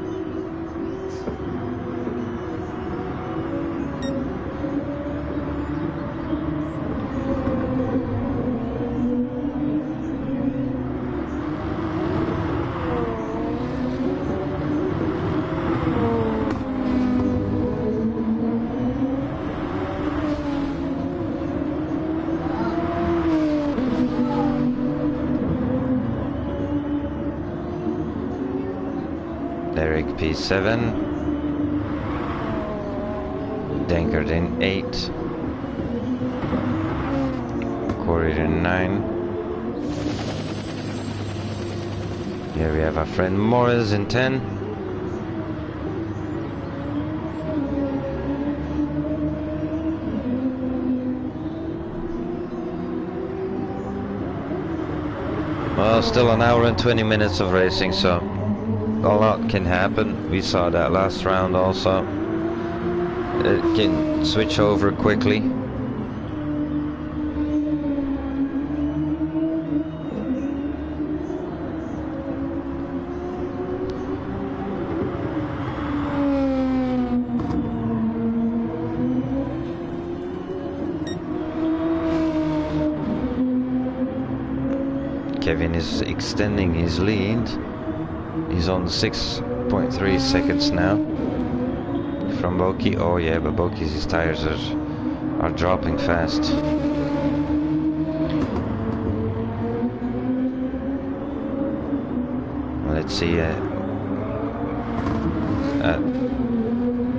S1: P7. Dankert in 8. Courier in 9. Here we have our friend Morris in 10. Well, still an hour and 20 minutes of racing, so a lot can happen. We saw that last round also. It can switch over quickly. Kevin is extending his lead. He's on 6.3 seconds now from Boki. Oh yeah, but Boki's his tires are dropping fast. Let's see.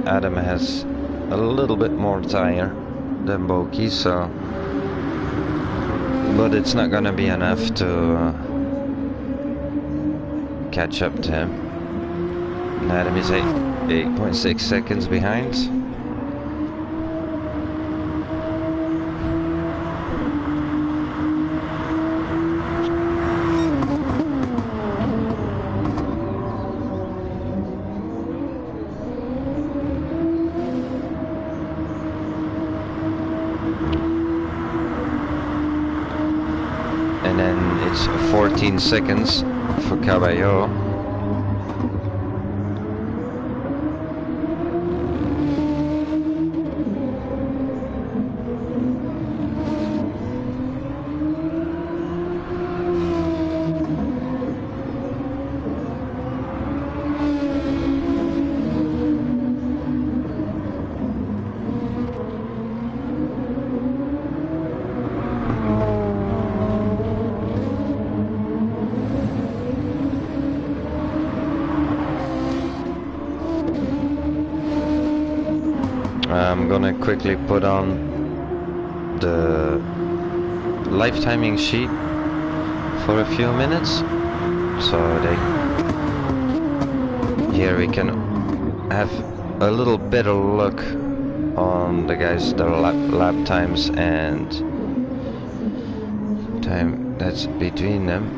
S1: Adam has a little bit more tire than Boki, so. But it's not gonna be enough to catch up to him. And Adam is 8.6 seconds behind. And then it's 14 seconds for Caballero. I'm gonna quickly put on the live timing sheet for a few minutes, so here we can have a little better look on the guys, their lap times and time that's between them.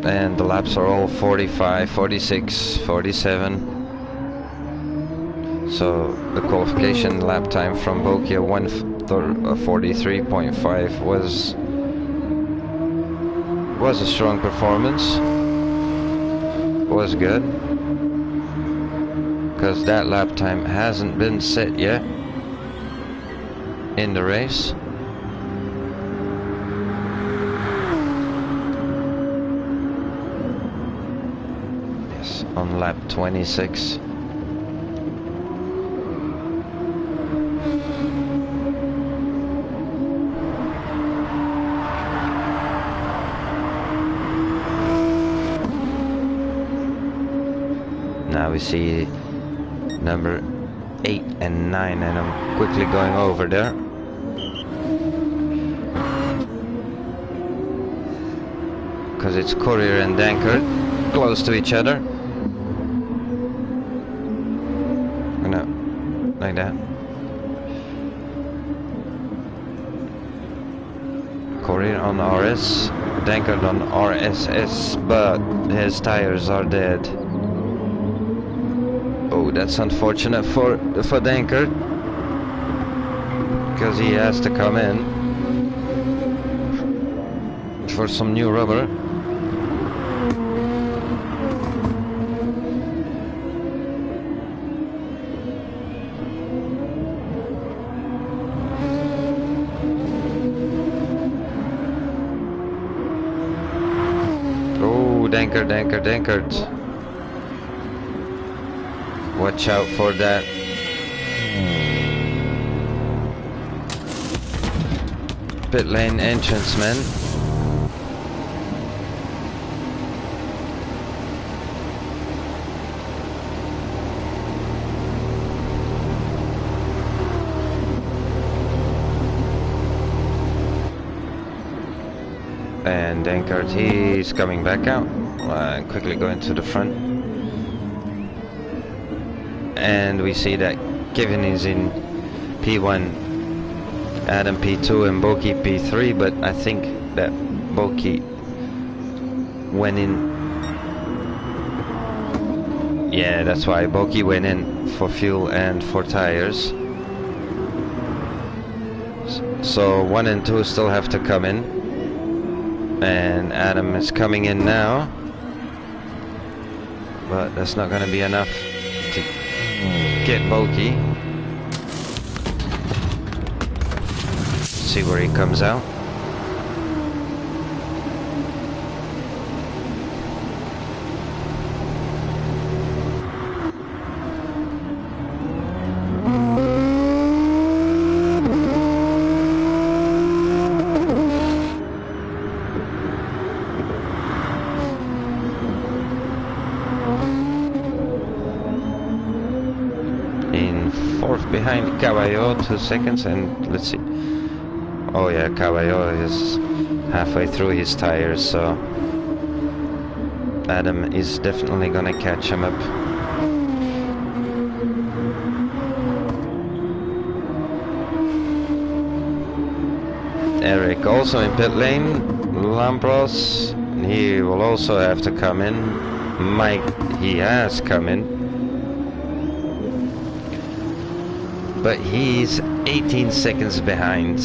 S1: And the laps are all 45, 46, 47. So the qualification lap time from Bokia 1:43.5 was a strong performance. Was good, because that lap time hasn't been set yet in the race. Yes, on lap 26. Now we see number 8 and 9, and I'm quickly going over there. Because it's Courier and Dankert close to each other. No, like that. Courier on RS, Dankert on RSS, but his tires are dead. Oh, that's unfortunate for Dankert, because he has to come in for some new rubber. Oh, Dankert. Watch out for that. Pit lane entrance, man. And Dankert, he's coming back out. Quickly going to the front. And we see that Kevin is in P1, Adam P2 and Boki P3, but I think that Boki went in. Yeah, that's why Boki went in for fuel and for tires. So 1 and 2 still have to come in. And Adam is coming in now. But that's not going to be enough to get Boki. See where he comes out. Behind Caballo, 2 seconds, and let's see. Oh yeah, Caballo is halfway through his tires, so Adam is definitely gonna catch him up. Eric also in pit lane. Lampros, he will also have to come in. Mike, he has come in. But he's 18 seconds behind.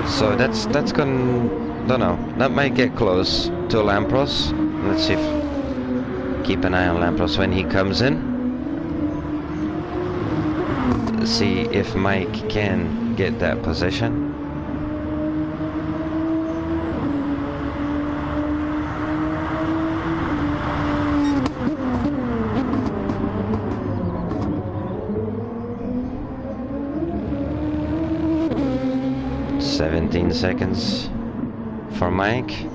S1: So that's gonna, don't know, that might get close to Lampros. Let's see if, keep an eye on Lampros when he comes in. See if Mike can get that position. Seconds for Mike.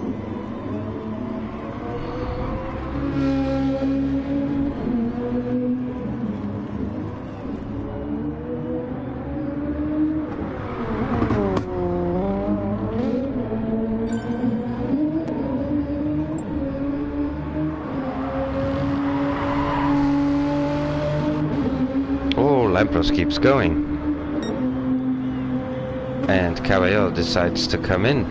S1: Oh, Lampros keeps going. And Caballo decides to come in.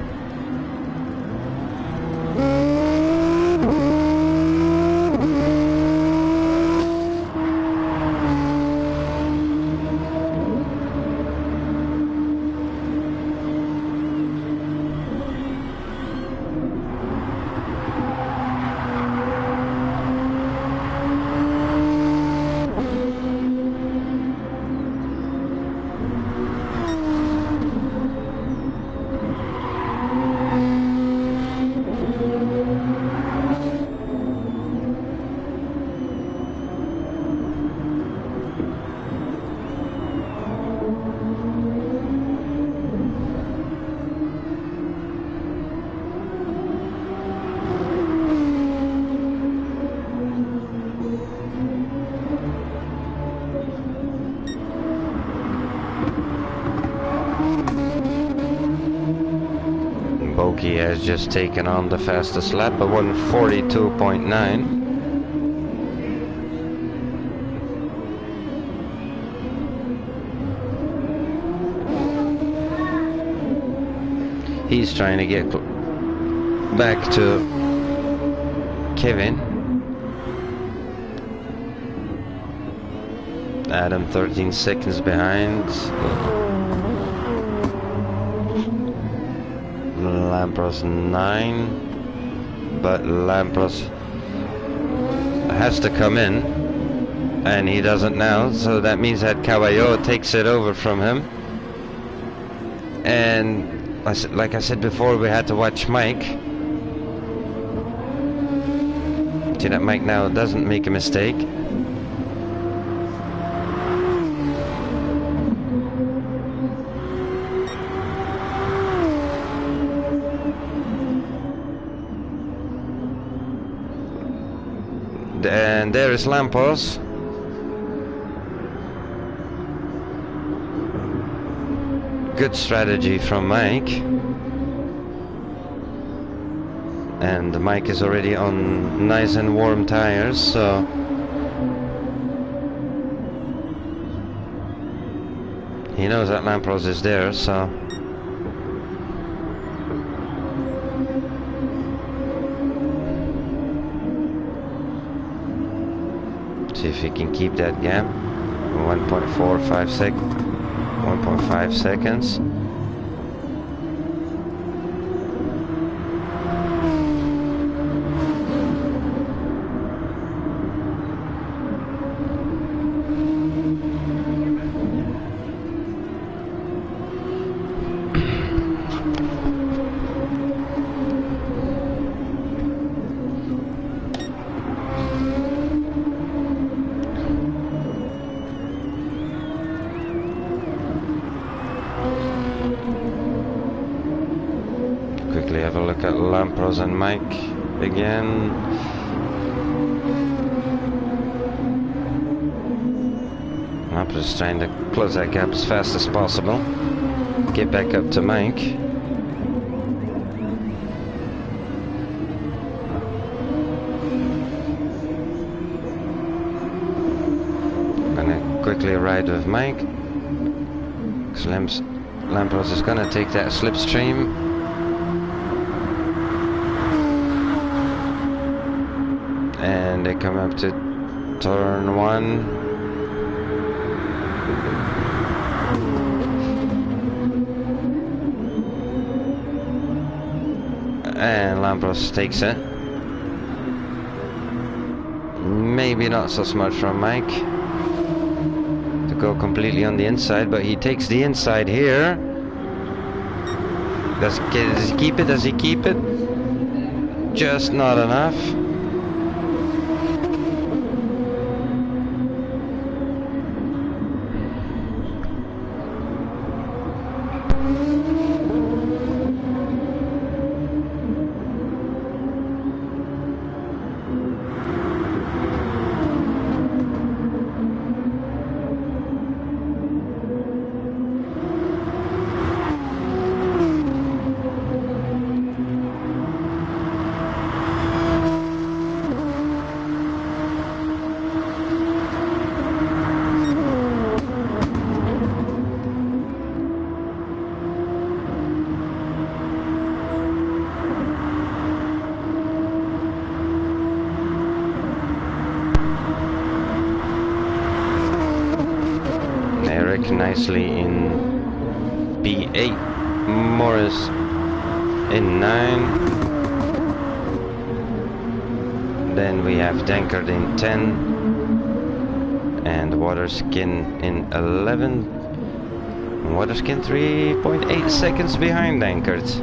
S1: He has just taken on the fastest lap, a 1:42.9. He's trying to get back to Kevin. Adam 13 seconds behind. Lampros 9, but Lampros has to come in, and he doesn't now, so that means that Caballo takes it over from him. And like I said before, we had to watch Mike. See that Mike now doesn't make a mistake. And there is Lampros. good strategy from Mike. And Mike is already on nice and warm tires, so he knows that Lampros is there, so see if he can keep that gap. 1.5 seconds. Quickly have a look at Lampros and Mike again. Lampros is trying to close that gap as fast as possible. Get back up to Mike. Gonna quickly ride with Mike. Lampros is gonna take that slipstream. And they come up to turn 1. And Lampros takes it. Maybe not so smart from Mike to go completely on the inside, but he takes the inside here. Does he keep it? Does he keep it? Just not enough. Nicely in B8, Morris in 9, then we have Dankert in 10 and Waterskin in 11. Waterskin 3.8 seconds behind Dankert.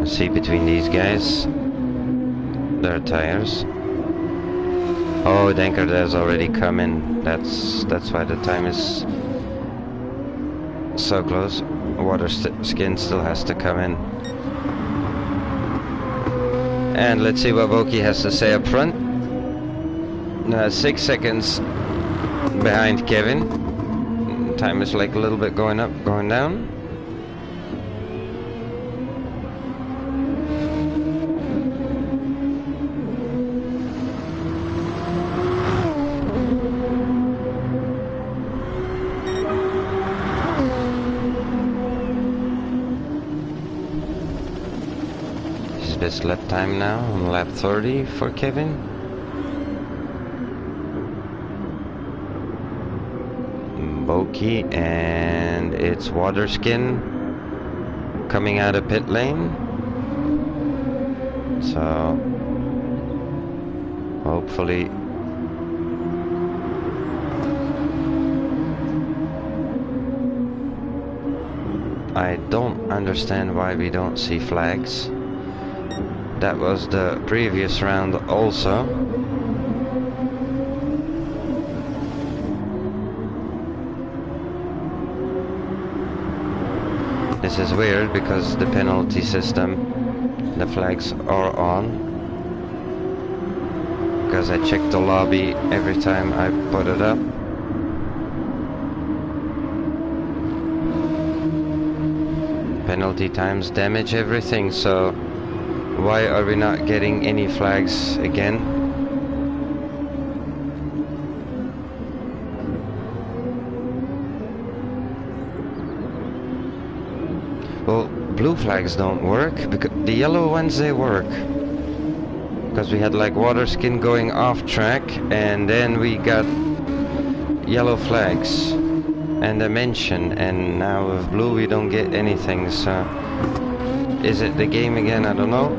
S1: See between these guys their tires. Oh, Dankert has already come in. That's why the time is so close. Waterskin still has to come in. And let's see what Voki has to say up front. 6 seconds behind Kevin. Time is like a little bit going up, going down. Best lap time now on lap 30 for Kevin. Boki, and it's Waterskin coming out of pit lane. So hopefully I don't understand why we don't see flags. That was the previous round also. This is weird because the penalty system, the flags are on. Because I check the lobby every time I put it up. Penalty times damage everything, so why are we not getting any flags again? Well, blue flags don't work, because the yellow ones, they work. Because we had like water skin going off track, and then we got yellow flags and a mention, and now with blue we don't get anything. So is it the game again? I don't know.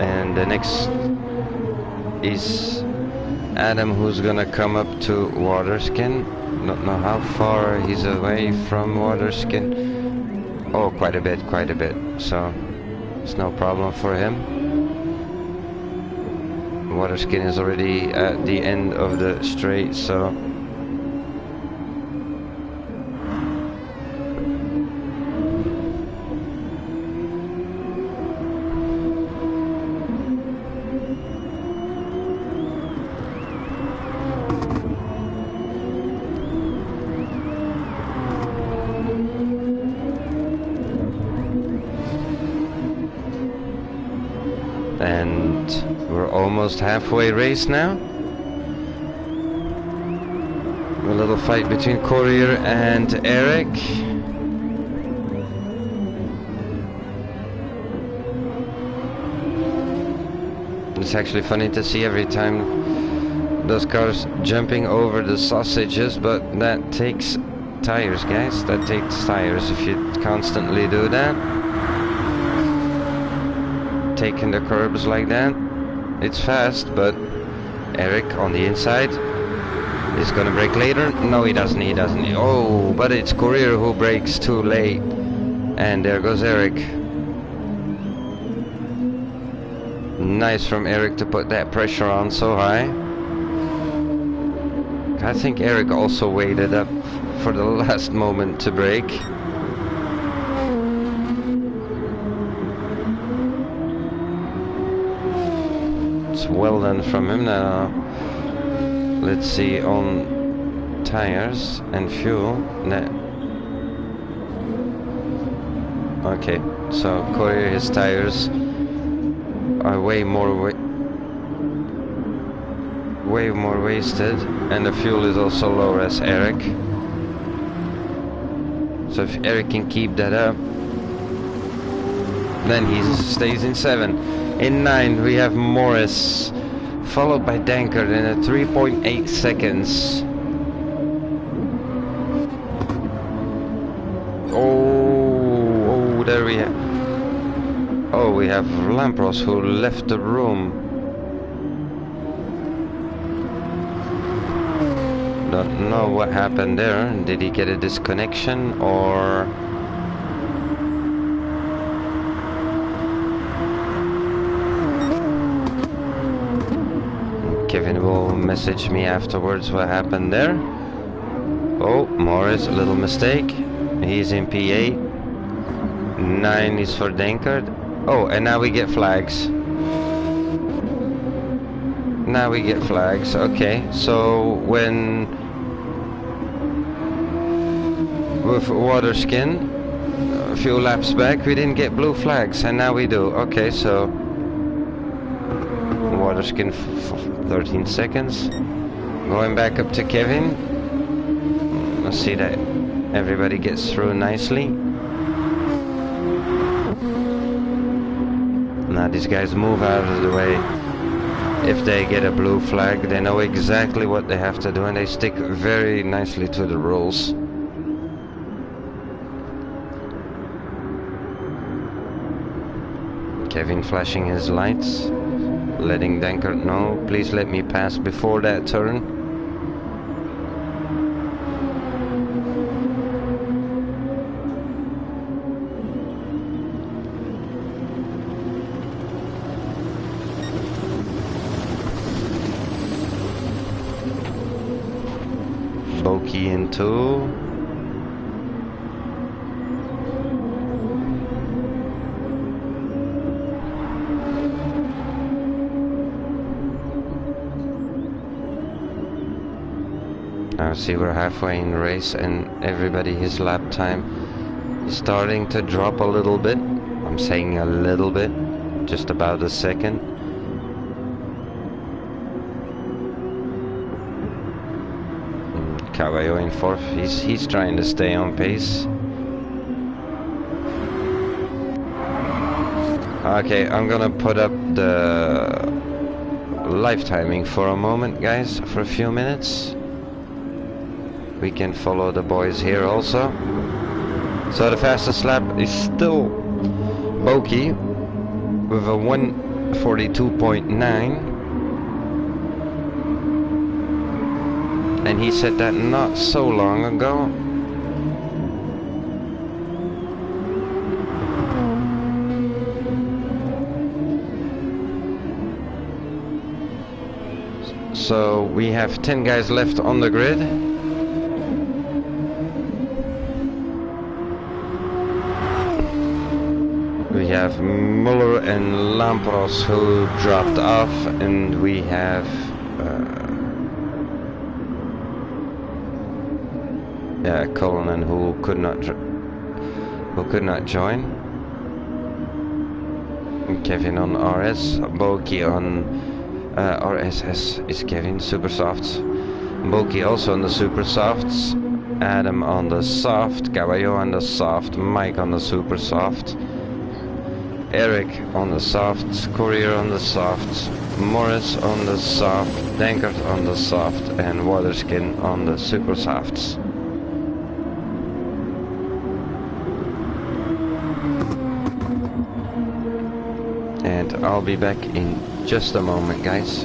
S1: And the next is Adam, who's gonna come up to water skin. Don't know how far he's away from water skin. Oh, quite a bit, so it's no problem for him. Water skin is already at the end of the straight, so and we're almost halfway race now. A little fight between Courier and Eric. It's actually funny to see every time those cars jumping over the sausages, but that takes tires, guys. That takes tires if you constantly do that. Taking the curbs like that. It's fast, but Eric on the inside is gonna brake later. No, he doesn't. Oh, but it's Courier who brakes too late. And there goes Eric. Nice from Eric to put that pressure on so high. I think Eric also waited up for the last moment to brake. Well done from him. Now let's see on tires and fuel. Okay, so Courier, his tires are way more wasted, and the fuel is also lower as Eric. So if Eric can keep that up, then he stays in 7. In 9 we have Morris, followed by Dankert in a 3.8 seconds. Oh, there we have. Oh, we have Lampros who left the room. Don't know what happened there. Did he get a disconnection or? Kevin will message me afterwards what happened there. Oh, Morris, a little mistake. He's in P8. 9 is for Dankert. Oh, and now we get flags. Now we get flags. Okay, so when with water skin a few laps back we didn't get blue flags, and now we do. Okay, so water skin for 13 seconds. Going back up to Kevin. Let's see that everybody gets through nicely. Now these guys move out of the way. If they get a blue flag, they know exactly what they have to do, and they stick very nicely to the rules. Kevin flashing his lights, letting Dankert know, please let me pass before that turn. Boki in two. Now see, we're halfway in the race and everybody, his lap time is starting to drop a little bit. I'm saying a little bit, just about a second. Caballo in fourth, he's trying to stay on pace. Okay, I'm gonna put up the live timing for a moment, guys, for a few minutes. We can follow the boys here also. So the fastest lap is still Boki with a 1:42.9, and he said that not so long ago. So we have 10 guys left on the grid. We have Muller and Lampros who dropped off, and we have Cullinan who could not join. Kevin on RS, Boki on RSS is Kevin super softs. Boki also on the super softs. Adam on the soft, Caballo on the soft, Mike on the super soft. Eric on the softs, Courier on the softs, Morris on the soft, Dankert on the soft, and Waterskin on the super softs. And I'll be back in just a moment, guys.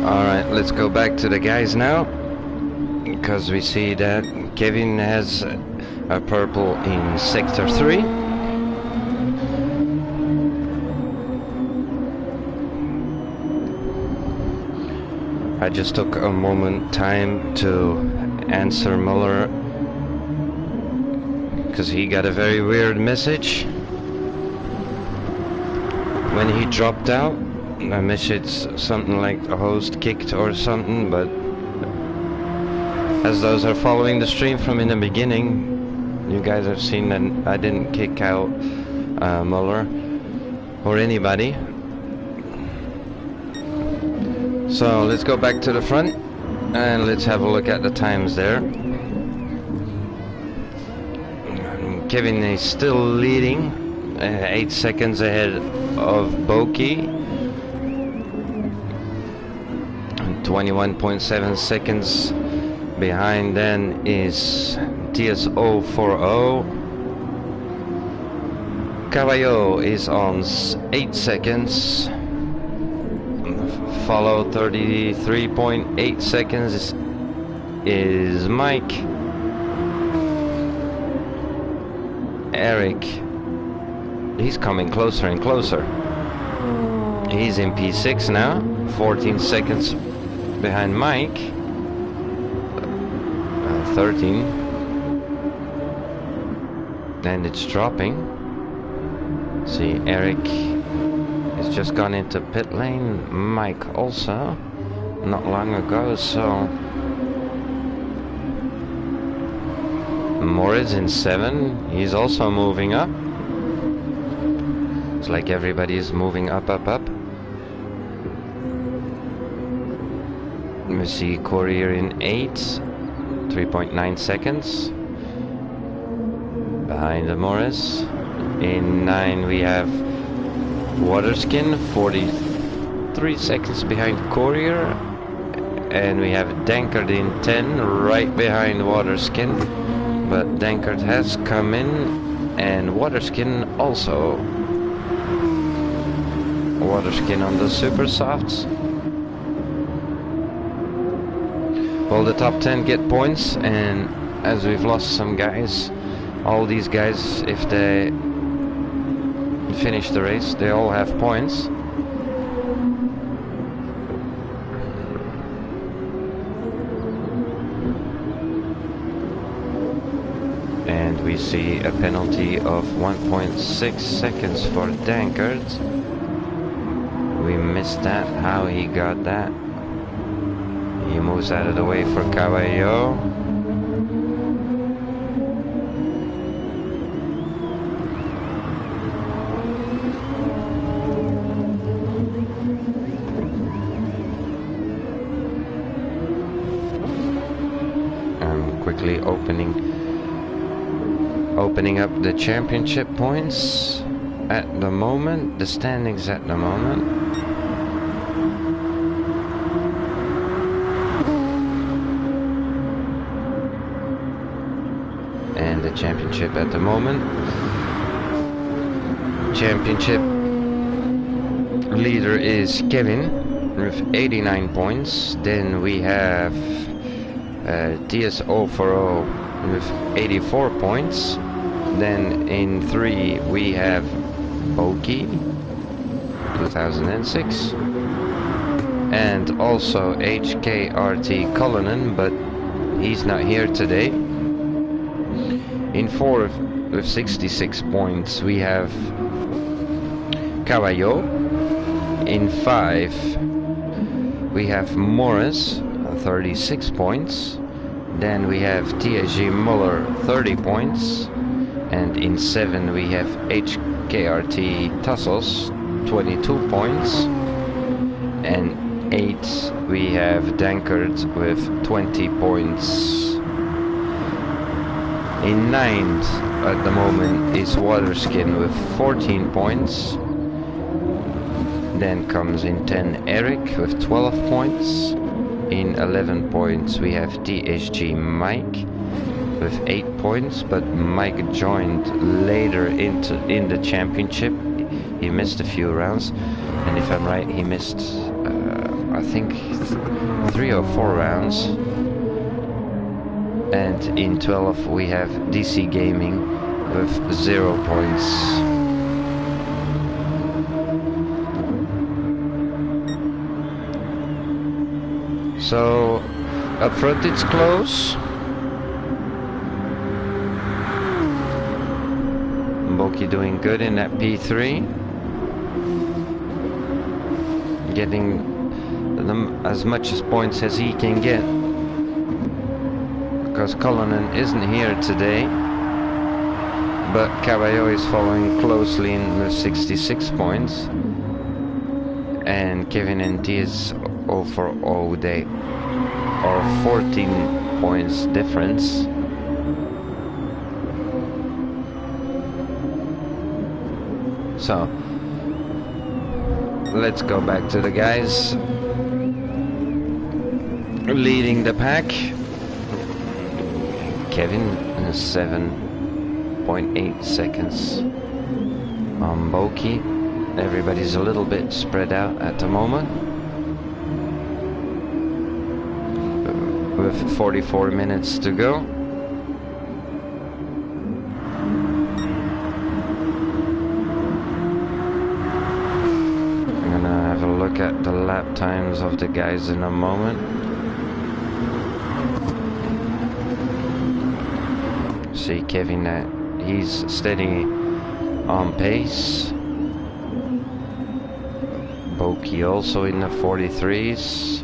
S1: Alright, let's go back to the guys now, because we see that Kevin has a purple in sector 3. I just took a moment time to answer Muller, because he got a very weird message when he dropped out. I messaged something like a host kicked or something, but as those are following the stream from in the beginning, you guys have seen that I didn't kick out Muller or anybody. So let's go back to the front and let's have a look at the times there. Kevin is still leading, 8 seconds ahead of Boki. 21.7 seconds behind then is TS040. Caballo is on 8 seconds. Follow 33.8 seconds is Mike. Eric, he's coming closer and closer. He's in P6 now, 14 seconds behind Mike. 13, and it's dropping. See, Eric has just gone into pit lane. Mike also, not long ago. So Morris in 7. He's also moving up. It's like everybody is moving up, up, up. We see Courier in 8, 3.9 seconds behind the Morris. In 9 we have Waterskin, 43 seconds behind Courier, and we have Dankert in 10, right behind Waterskin. But Dankert has come in, and Waterskin also. Waterskin on the super softs. Well, the top 10 get points, and as we've lost some guys, all these guys, if they finish the race, they all have points. And we see a penalty of 1.6 seconds for Dankert. We missed that. How he got that? He moves out of the way for Caballo. I'm quickly opening up the championship points at the moment, the standings at the moment. And the championship at the moment. Championship leader is Kevin with 89 points. Then we have TS040 with 84 points. Then in 3 we have Boki 2006, and also HKRT Cullinan, but he's not here today. In 4 with 66 points we have Caballo. In 5 we have Morris, 36 points. Then we have TSG Muller, 30 points. And in 7 we have HKRT Tussles, 22 points. And 8 we have Dankert with 20 points. In 9th at the moment is Waterskin with 14 points. Then comes in 10 Eric with 12 points. In 11 points we have TSG Mike with 8 points, but Mike joined later in the championship. He missed a few rounds, and if I'm right, he missed a I think 3 or 4 rounds. And in 12 we have DC Gaming with 0 points. So up front it's close. Boki doing good in that P3. Getting as much as points as he can get. Because Cullinan isn't here today. But Caballo is following closely in with 66 points. And Kevin NT is 0 for 0 day. Or 14 points difference. So let's go back to the guys leading the pack. Kevin 7.8 seconds on Boki. Everybody's a little bit spread out at the moment. With 44 minutes to go. I'm gonna have a look at the lap times of the guys in a moment. See Kevin that he's steady on pace. Boki also in the 43s.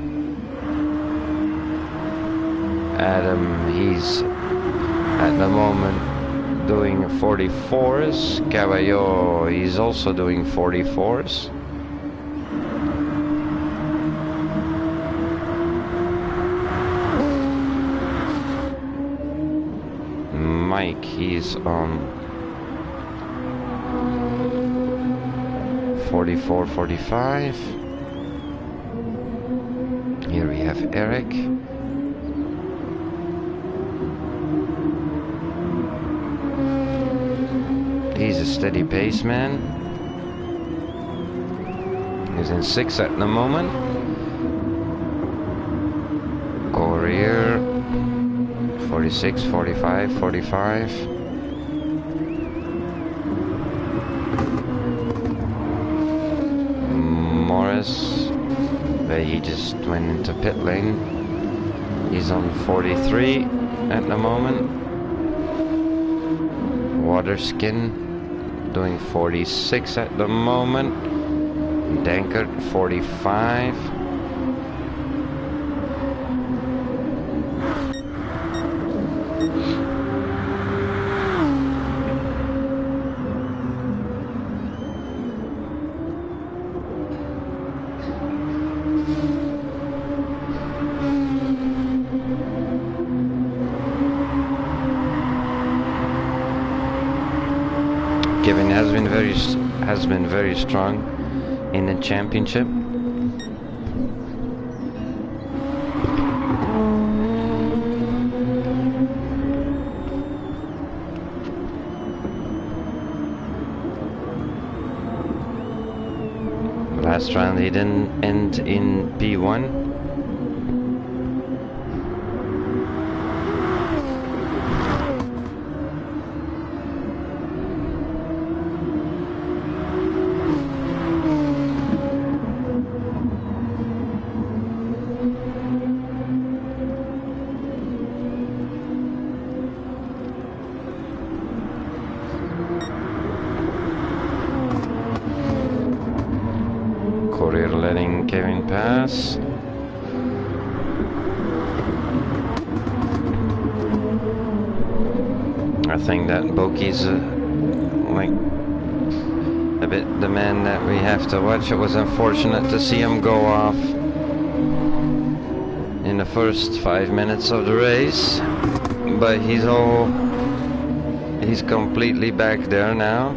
S1: Adam, he's at the moment doing 44s. Caballo, he's also doing 44s. Mike, he's on 44, 45. Here we have Eric. He's a steady pace man. He's in 6 at the moment. Courier 46, 45, 45. Morris, but he just went into pit lane. He's on 43 at the moment. Waterskin doing 46 at the moment. Dankert 45. Kevin has been very strong in the championship. Last round he didn't end in P1. Courier letting Kevin pass. I think that Boki's like a bit the man that we have to watch. It was unfortunate to see him go off in the first 5 minutes of the race, but he's completely back there now.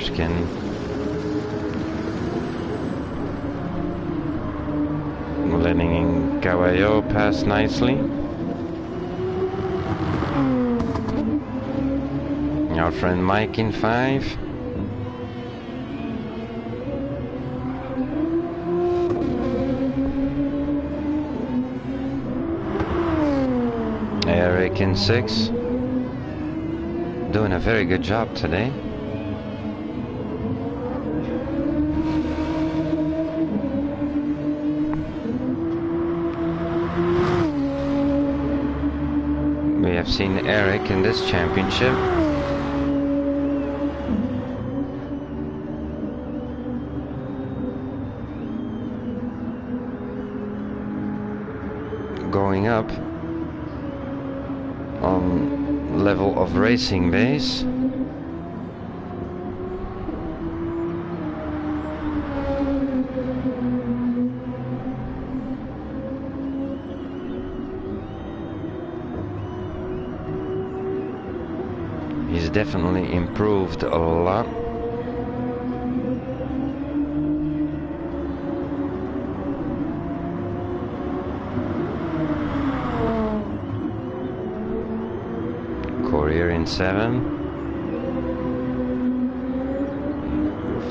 S1: foreskin. Letting Caballo pass nicely. Our friend Mike in 5. Eric in 6. Doing a very good job today. We have seen Eric in this championship. Going up on level of racing base. He's definitely improved a lot. Courier in 7.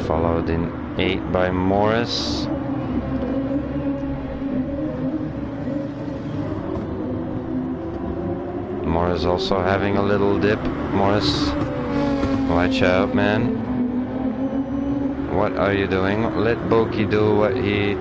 S1: Followed in 8 by Morris. Morris also having a little dip. Morris, watch out, man. What are you doing? Let Boki do what he...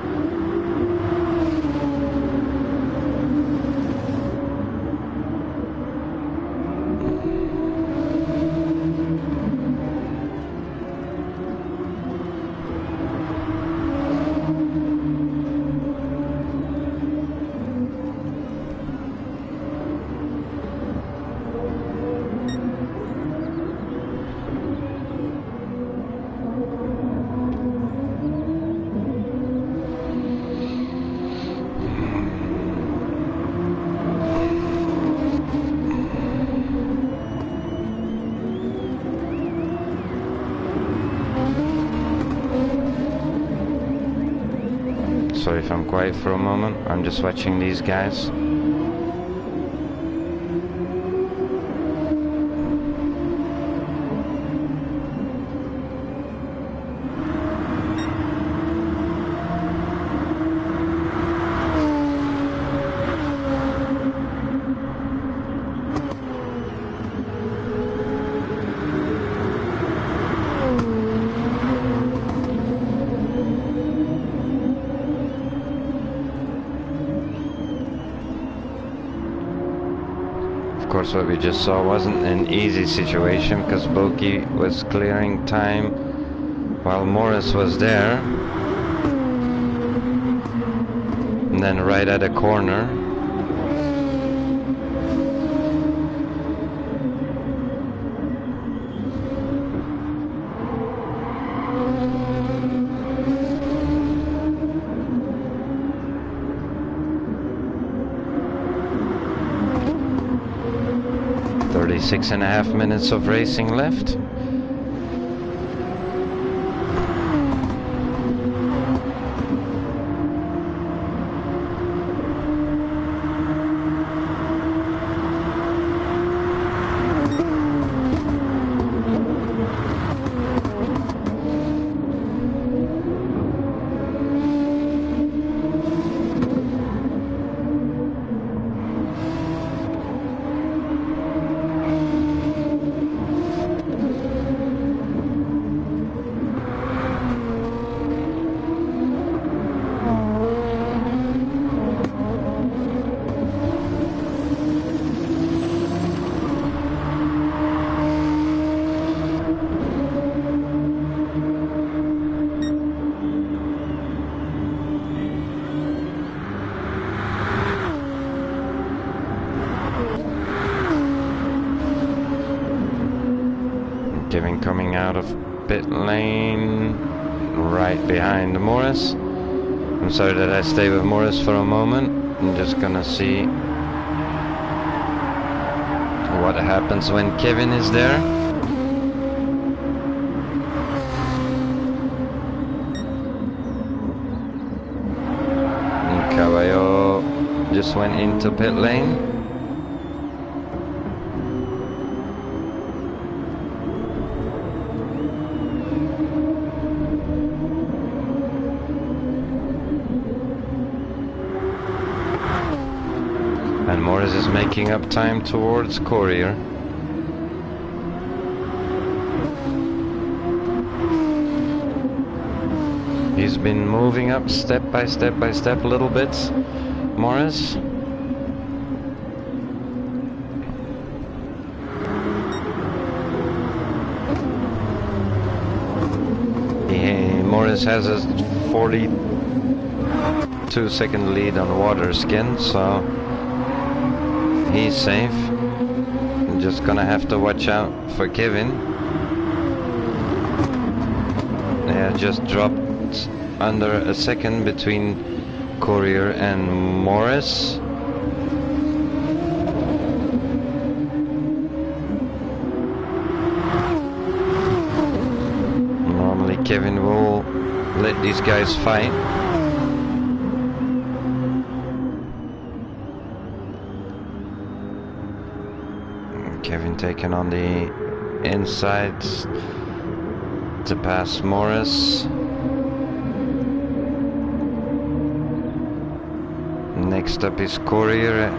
S1: Sorry if I'm quiet for a moment, I'm just watching these guys. Of course, what we just saw wasn't an easy situation because Boki was clearing time while Morris was there. And then right at a corner, Six and a half minutes of racing left. Kevin coming out of pit lane right behind Morris. I'm sorry that I stay with Morris for a moment. I'm just gonna see what happens when Kevin is there. Caballo just went into pit lane. And Morris is making up time towards Courier. He's been moving up step by step by step a little bit, Morris. Morris has a 42-second lead on Waterskin, so he's safe. I'm just gonna have to watch out for Kevin. Yeah, just dropped under a second between Courier and Morris. Normally Kevin will let these guys fight. Kevin taking on the inside to pass Morris. Next up is Courier.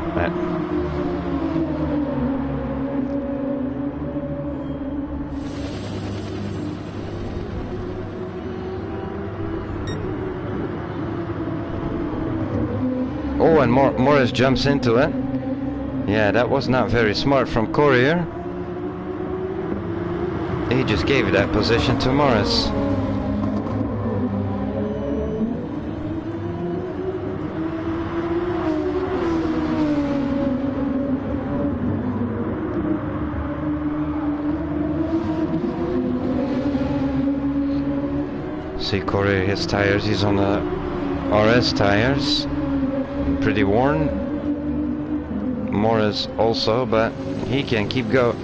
S1: Oh, and Morris jumps into it. Yeah, that was not very smart from Courier. He just gave that position to Morris. See Courier, his tires, he's on the RS tires. Pretty worn. Morris also, but he can keep going.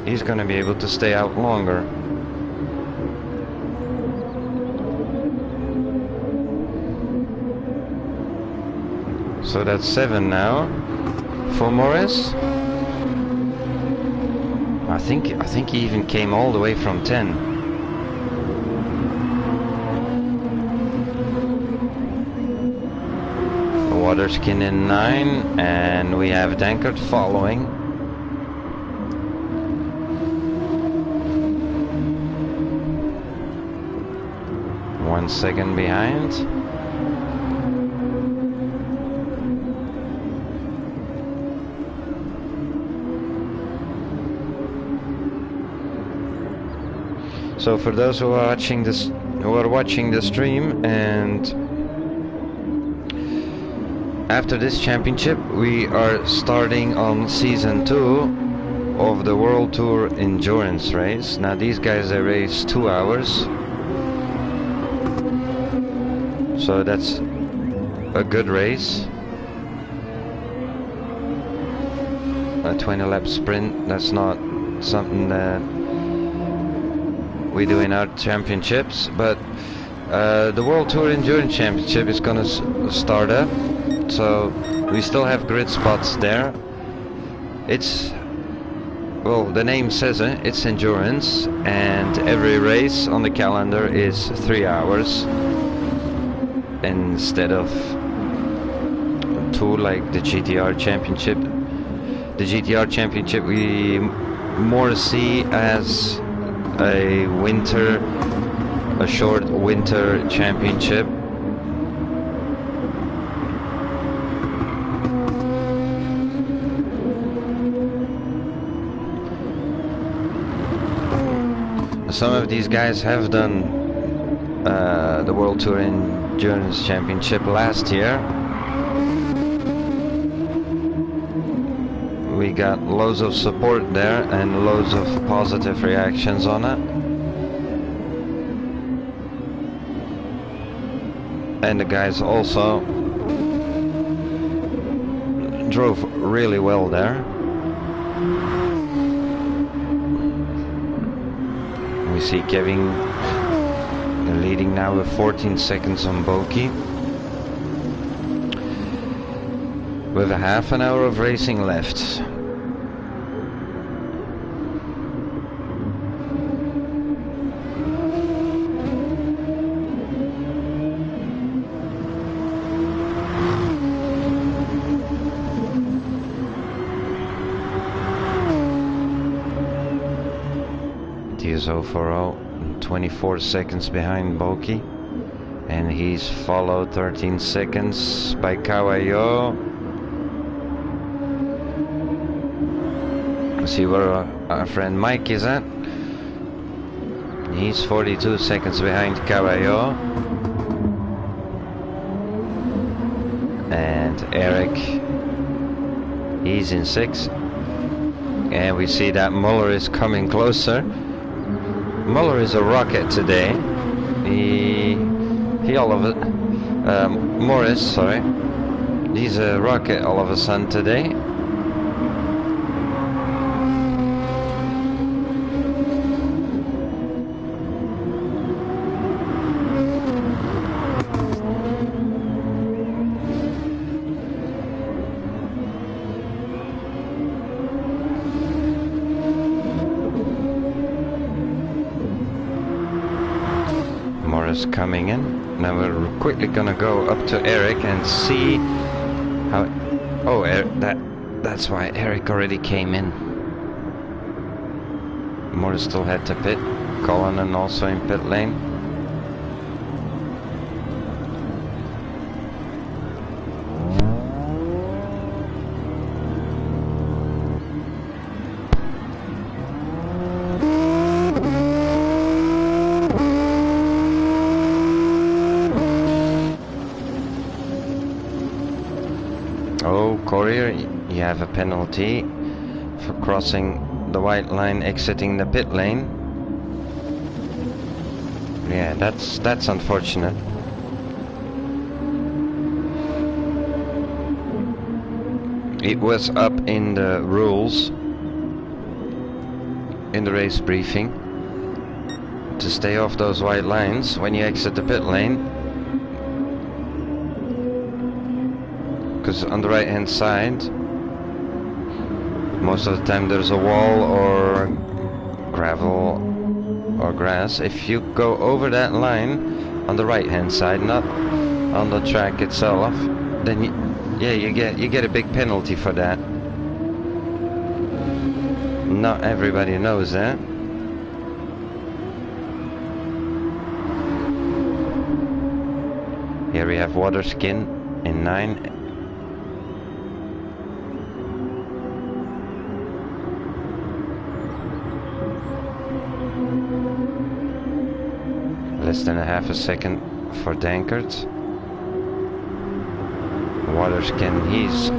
S1: He's gonna be able to stay out longer. So that's 7 now for Morris. I think he even came all the way from 10. Waterskin in 9, and we have Dankert following. One second behind. So for those who are watching the stream, and after this championship, we are starting on season 2 of the World Tour Endurance race. Now these guys, they race 2 hours, so that's a good race. A 20-lap sprint, that's not something that we do in our championships, but the World Tour Endurance Championship is gonna start up. So we still have grid spots there. It's, well, the name says it, it's endurance, and every race on the calendar is 3 hours instead of 2 like the GT-R Championship. The GT-R Championship we more see as a short winter championship. Some of these guys have done the World Tour Endurance Championship last year. We got loads of support there and loads of positive reactions on it. And the guys also drove really well there. We see Kevin leading now with 14 seconds on Boki. with a half an hour of racing left. TSO 40, 24 seconds behind Boki, and he's followed 13 seconds by Kawayo. See where our friend Mike is at. He's 42 seconds behind Kawayo. And Eric, he's in 6th. And we see that Muller is coming closer. Muller is a rocket today. He all of it. Morris, sorry. He's a rocket all of a sudden today. Coming in. Now we're quickly gonna go up to Eric and see how. Oh, that's why Eric already came in. Morris still had to pit. Cullinan also in pit lane. Courier, you have a penalty for crossing the white line, exiting the pit lane. Yeah, that's unfortunate. It was up in the rules, in the race briefing, to stay off those white lines when you exit the pit lane. Because on the right hand side, most of the time there's a wall or gravel or grass. If you go over that line on the right hand side, not on the track itself, then you get a big penalty for that. Not everybody knows that. Here we have Waterskin in 9. Less than a half a second for Dankert. Waterskin, he's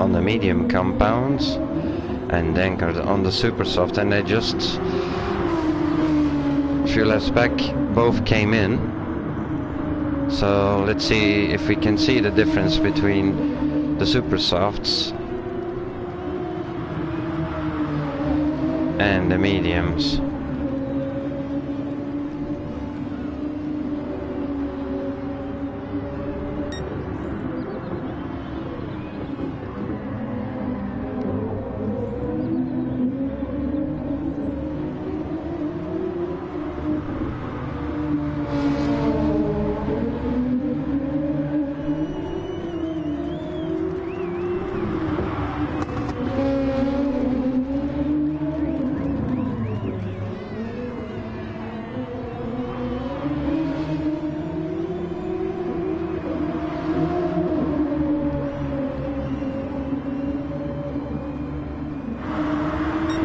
S1: on the medium compounds, and Dankert on the super soft, and they just a few laps back both came in. So let's see if we can see the difference between the super softs and the mediums.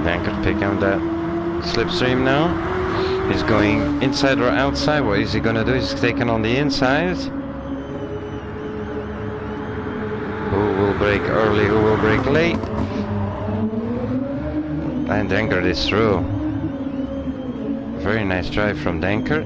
S1: Dankert picking up that slipstream now. He's going inside or outside. What is he gonna do? He's taking on the inside. Who will brake early? Who will brake late? And Dankert is through. Very nice drive from Dankert.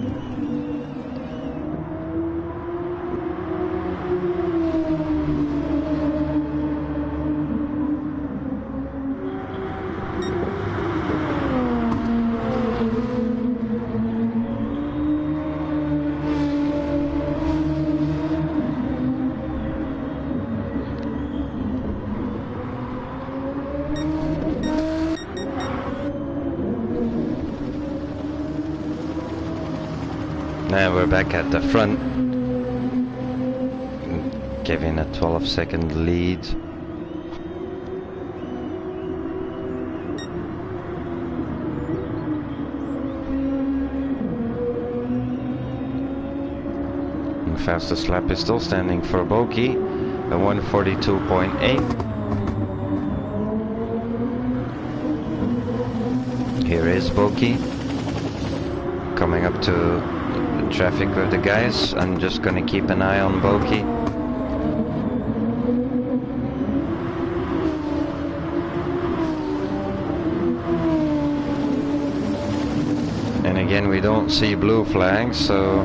S1: And we're back at the front, giving a 12-second lead. And fastest lap is still standing for Boki, a 1:42.8. Here is Boki coming up to the traffic with the guys. I'm just gonna keep an eye on Boki. And again, we don't see blue flags, so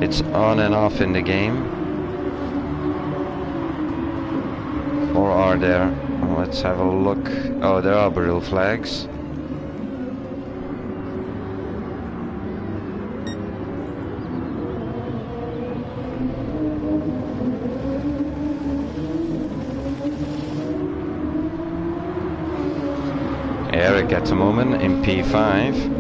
S1: it's on and off in the game. Or are there? Let's have a look. Oh, there are blue flags. Eric at the moment in P5.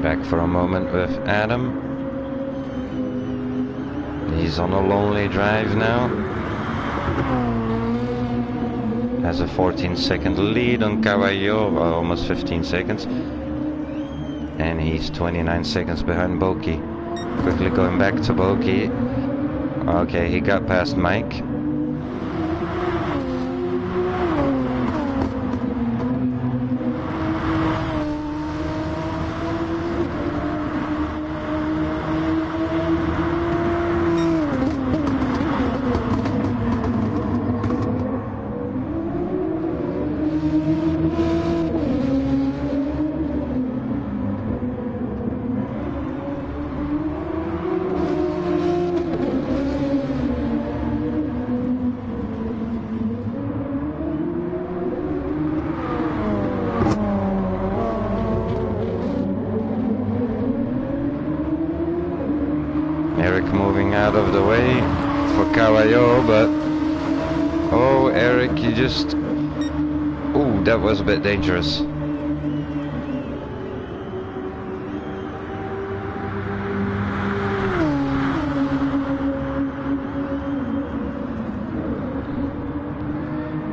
S1: Back for a moment with Adam. He's on a lonely drive now. Has a 14-second lead on Caballo, well, almost 15 seconds. And he's 29 seconds behind Boki. Quickly going back to Boki. Okay, he got past Mike. Eric moving out of the way for Caballo, but oh, Eric, you just... Ooh, that was a bit dangerous.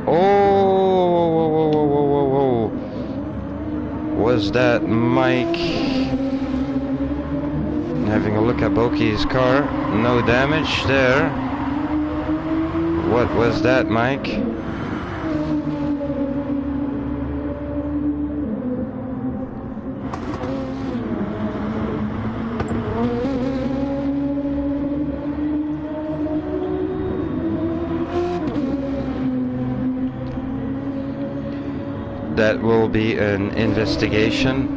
S1: Oh, was that Mike? Having a look at Boki's car, no damage there. What was that, Mike? That will be an investigation.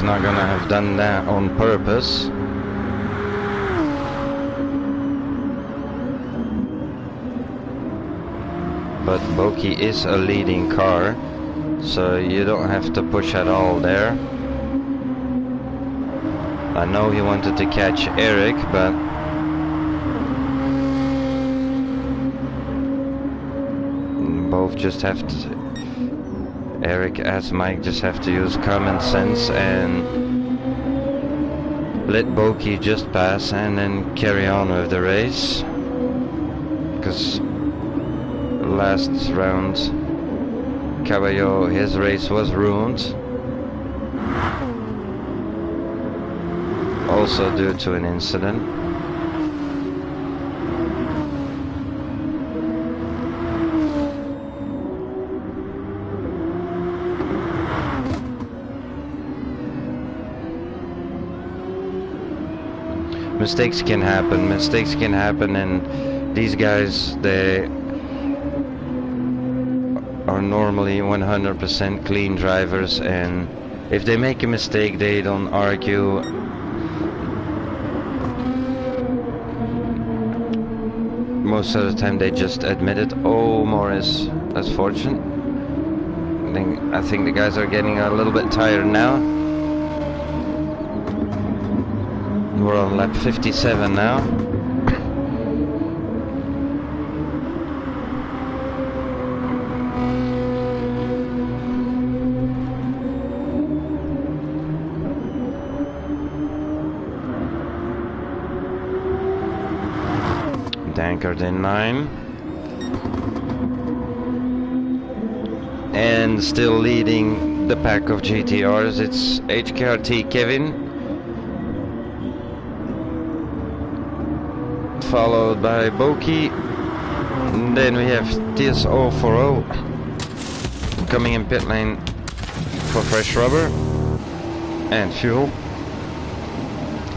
S1: not gonna have done that on purpose. But Boki is a leading car, so you don't have to push at all there. I know he wanted to catch Eric, but both just have to... Eric as Mike just have to use common sense and let Boki just pass and then carry on with the race. Because last round, Caballo, his race was ruined. Also due to an incident. Mistakes can happen, and these guys, they are normally 100% clean drivers, and if they make a mistake, they don't argue. Most of the time they just admit it. Oh, Morris, that's fortunate. I think the guys are getting a little bit tired now. We're on lap 57 now. Dankard in 9. And still leading the pack of GTRs, it's HKRT Kevin. Followed by Boki. And then we have TS040 coming in pit lane for fresh rubber and fuel.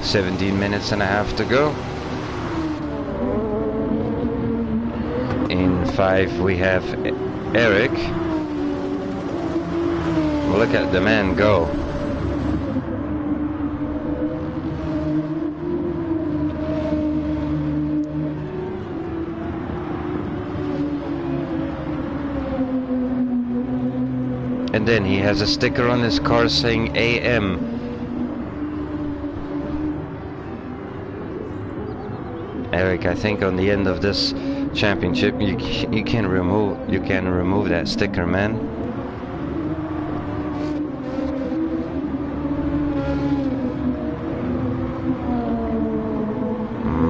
S1: 17 minutes and a half to go. In 5 we have Eric. Look at the man go. And then he has a sticker on his car saying AM. Eric, I think on the end of this championship you can remove that sticker, man.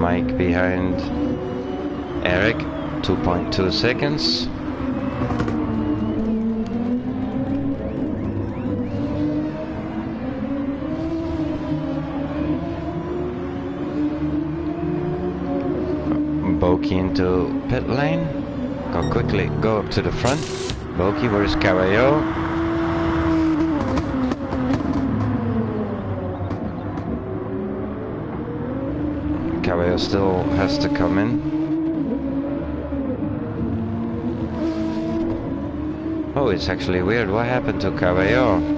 S1: Mike behind Eric, 2.2 seconds. Boki into pit lane. Go up to the front. Boki, where's Caballo? Caballo still has to come in. Oh, it's actually weird. What happened to Caballo?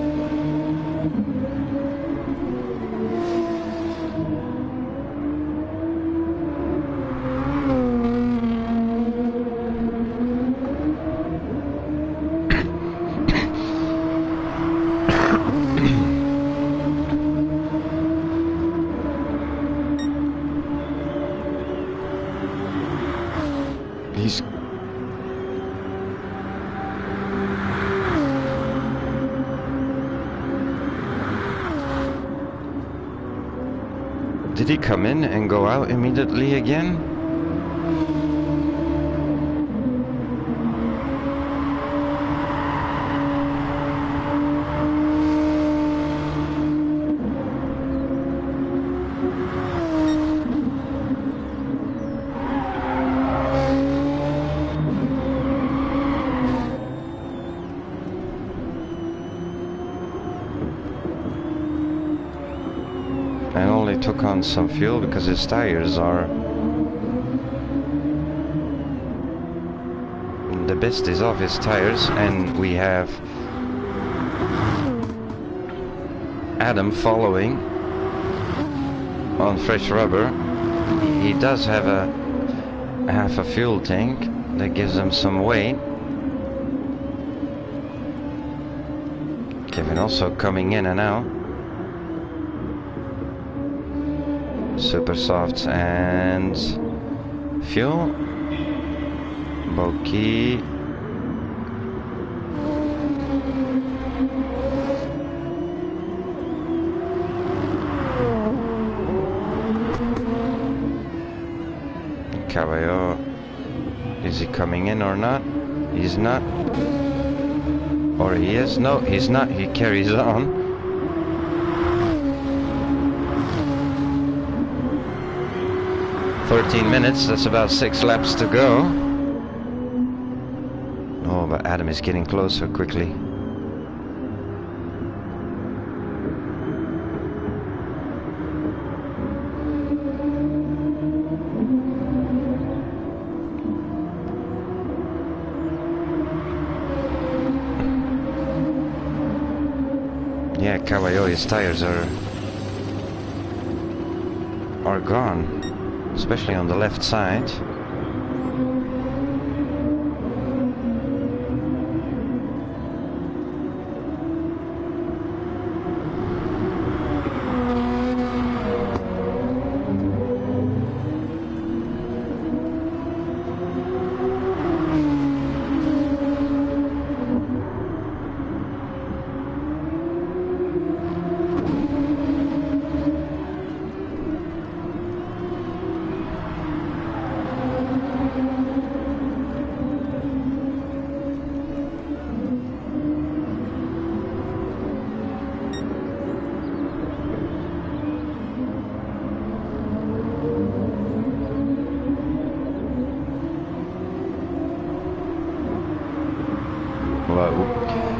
S1: Did he come in and go out immediately again? I only took on some fuel because his tires are... The best is off his tires, and we have Adam following on fresh rubber. He does have a half a fuel tank that gives him some weight. Kevin also coming in and out. Super softs and fuel. Bokeh. Caballo, is he coming in or not? He's not. Or he is? No, he's not. He carries on. .13 minutes, that's about 6 laps to go. Oh, but Adam is getting closer quickly. Yeah, Caballo's tires are gone, especially on the left side.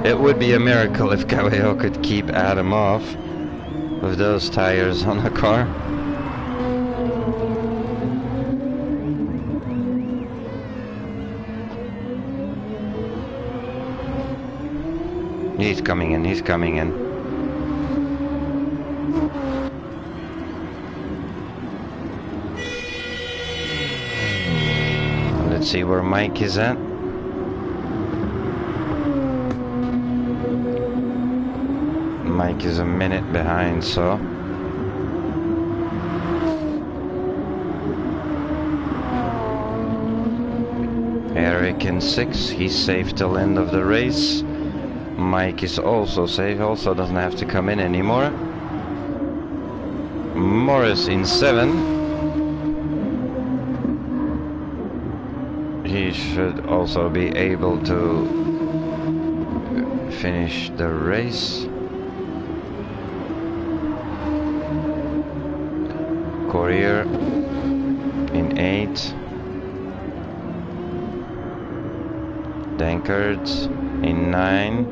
S1: It would be a miracle if Caballo could keep Adam off with those tires on the car. He's coming in, he's coming in. Let's see where Mike is at. Mike is a minute behind, so Eric in 6, he's safe till end of the race. Mike is also safe, also doesn't have to come in anymore. Morris in 7. He should also be able to finish the race. Courier in 8. Dankert in 9.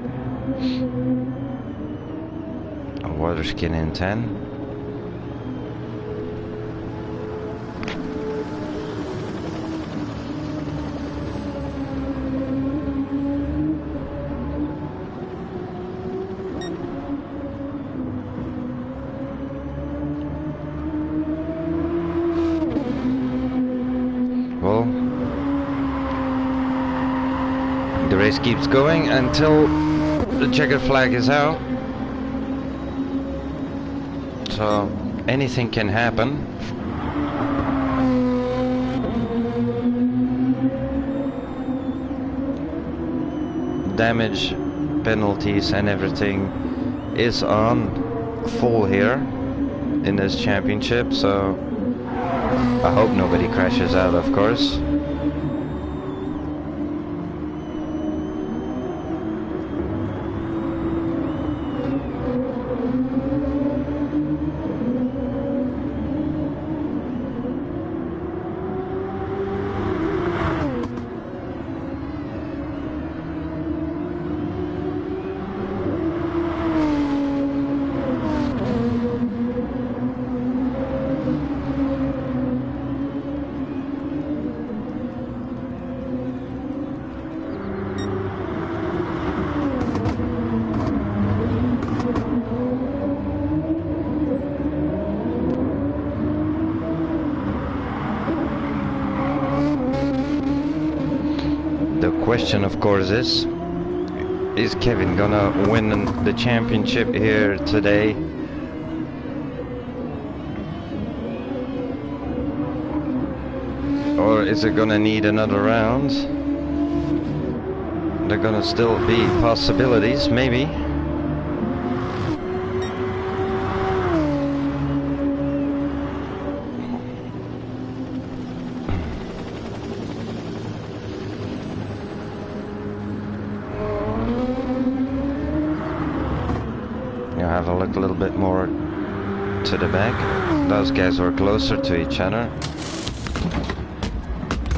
S1: Waterskin in 10. Well, the race keeps going until the checkered flag is out. So anything can happen. Damage penalties and everything is on full here in this championship, so I hope nobody crashes out, of course. question, of course, is Kevin gonna win the championship here today? Or is it gonna need another round? There are gonna still be possibilities, maybe. Have a look a little bit more to the back. Those guys were closer to each other.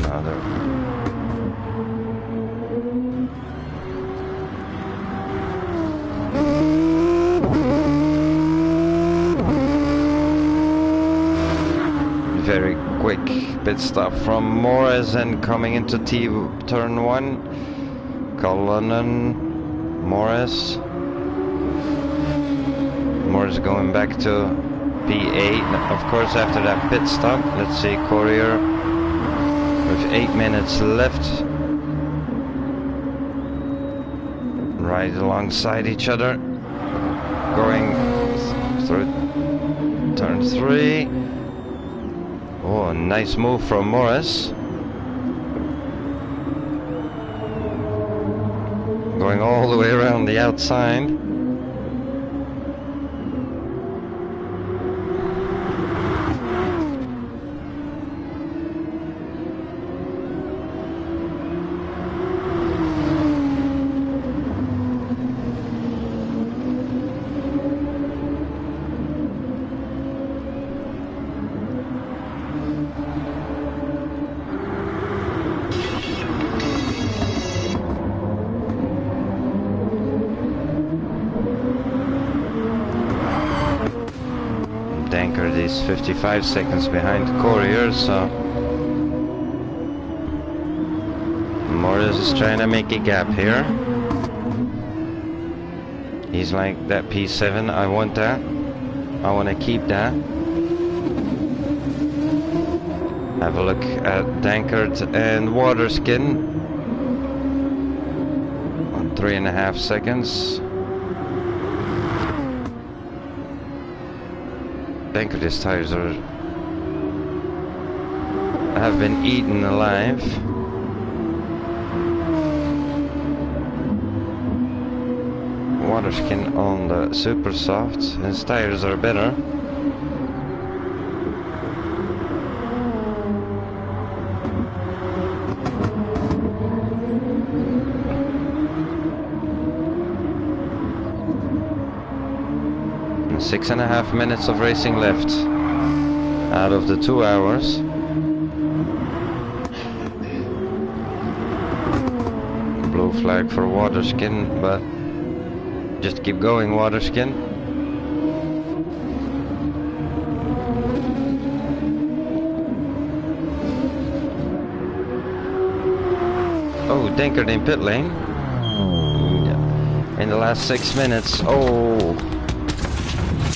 S1: Now they're very quick pit stop from Morris and coming into turn 1. Cullinan, Morris. Morris going back to P8, of course, after that pit stop. Let's see, Courier with 8 minutes left. Right alongside each other. Going through turn 3. Oh, nice move from Morris. Going all the way around the outside. Dankert is 55 seconds behind Courier, so Morris is trying to make a gap here. He's like, that P7, I want that. I want to keep that. Have a look at Dankert and Waterskin on 3.5 seconds. Dankert's tires have been eaten alive. Waterskin on the super soft. His tires are better. And 6.5 minutes of racing left out of the 2 hours. Blue flag for Waterskin, but just keep going, Waterskin. Oh, Dankert in pit lane. In the last 6 minutes. Oh,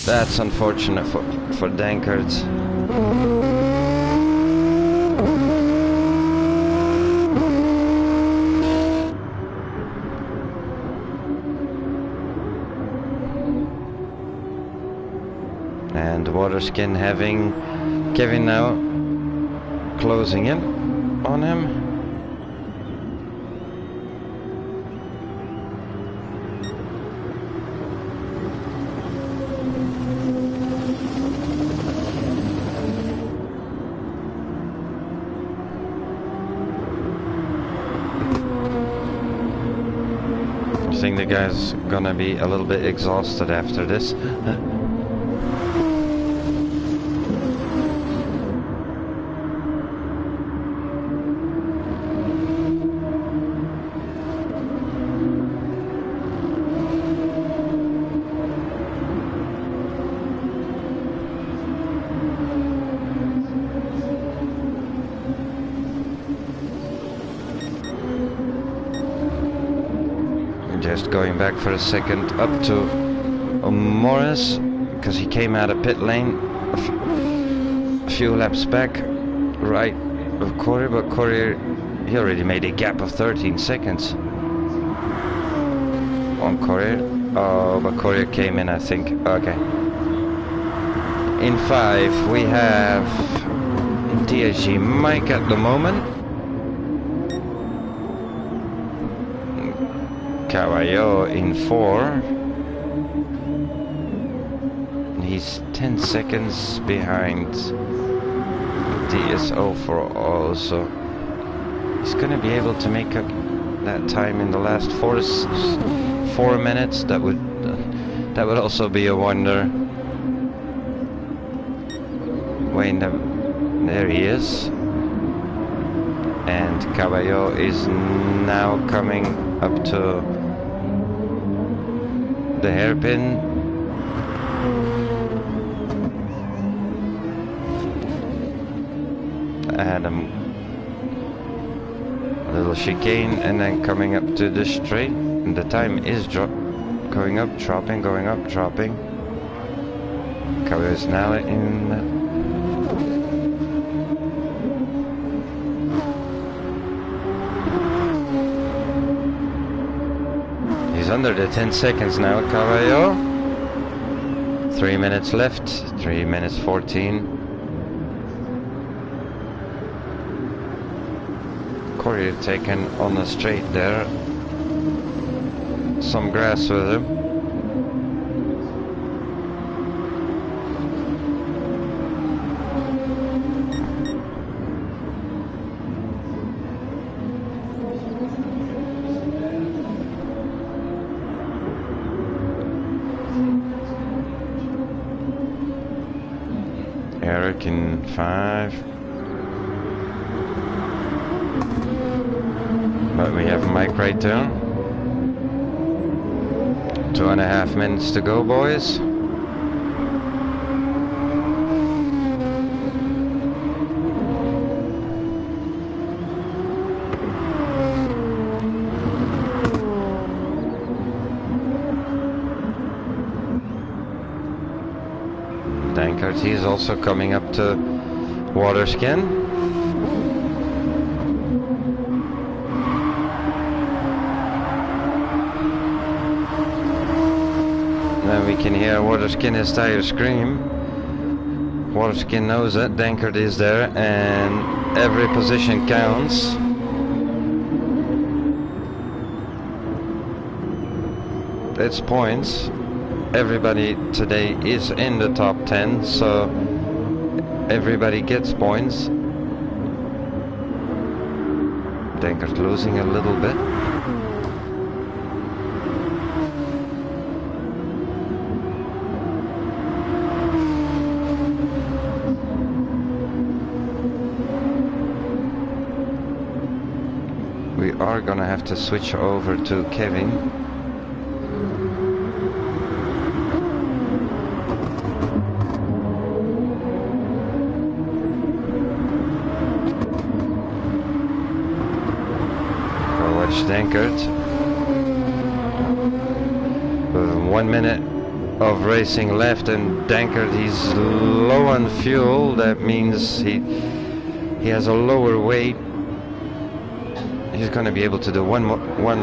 S1: that's unfortunate for Dankert. And Waterskin having Kevin now closing in on him. I think the guy's gonna be a little bit exhausted after this. Just going back for a second up to Morris, because he came out of pit lane a few laps back, right of Courier, but Courier He already made a gap of 13 seconds on Courier. Oh, but Courier came in, I think. Okay. In 5 we have TSG Mike at the moment. Caballo in 4. He's 10 seconds behind DSO for all, so he's gonna be able to make up that time in the last 4 minutes. That would also be a wonder. Wayne, there he is, and Caballo is now coming up to the hairpin. Adam, a little chicane, and then coming up to the straight, and the time is going up, dropping, going up, dropping. Caballo is now in. He's under the 10 seconds now, Caballo. 3 minutes left, 3 minutes 14. Courier taken on the straight there. Some grass with him. Eric in 5. But we have Mike right there. 2.5 minutes to go, boys. Dankert, he's also coming up to Waterskin. Then we can hear Waterskin his tire scream. Waterskin knows it, Dankert is there, and every position counts. It's points. Everybody today is in the top 10, so everybody gets points. Dankert losing a little bit. We are gonna have to switch over to Kevin. Go watch Dankert. With 1 minute of racing left, and Dankert, he's low on fuel. That means he has a lower weight. He's going to be able to do one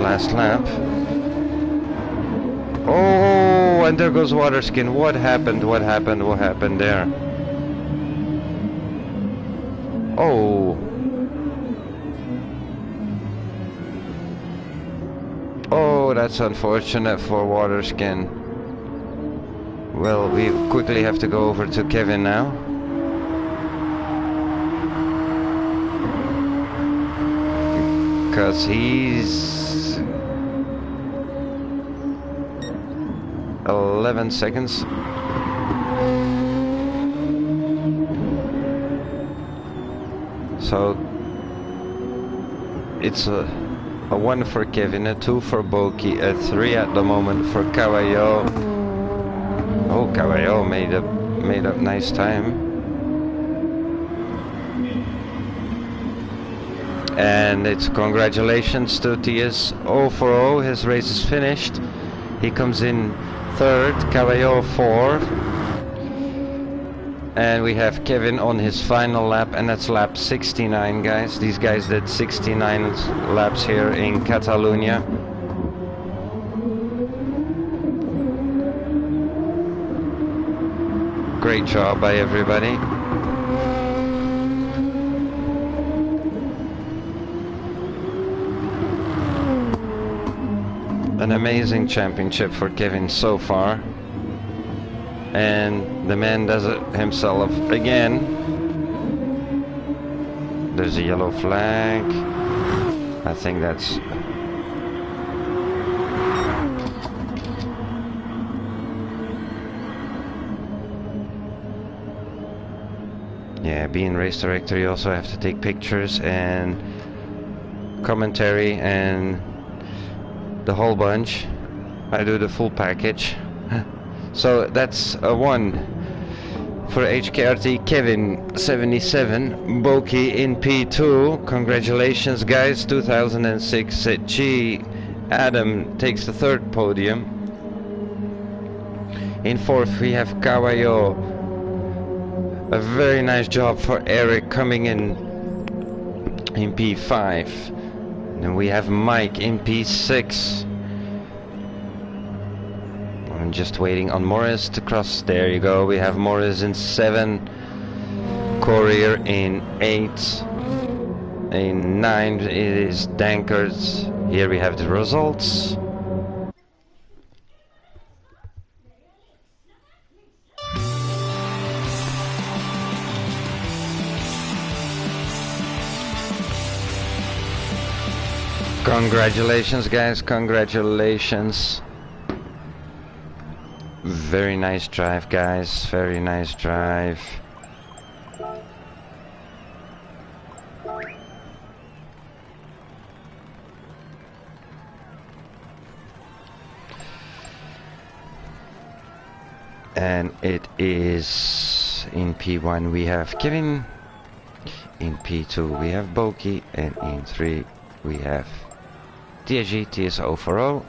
S1: last lap. Oh, and there goes Waterskin. What happened? What happened? What happened there? Oh. Oh, that's unfortunate for Waterskin. Well, we quickly have to go over to Kevin now. Because he's 11 seconds. So it's a 1 for Kevin, a 2 for Boki, a 3 at the moment for Caballo. Oh, Caballo made up nice time. And it's congratulations to TS 040. His race is finished. He comes in 3rd, Caballo 4. And we have Kevin on his final lap, and that's lap 69, guys. These guys did 69 laps here in Catalonia. Great job by everybody. An amazing championship for Kevin so far. And the man does it himself again. There's a yellow flag. I think that's... Yeah, being race director, you also have to take pictures and commentary and the whole bunch. I do the full package. So that's a 1 for HKRT Kevin 77, Boki in P2. Congratulations, guys. 2006 G Adam takes the 3rd podium. In 4th we have Kawayo. A very nice job for Eric coming in P5. And we have Mike in P6. I'm just waiting on Morris to cross. There you go. We have Morris in 7, Courier in 8, in 9 it is Dankers. Here we have the results. Congratulations, guys. Congratulations. Very nice drive, guys. Very nice drive. And it is in P1 we have Kevin, in P2 we have Boki, and in 3 we have TSG TSO 40.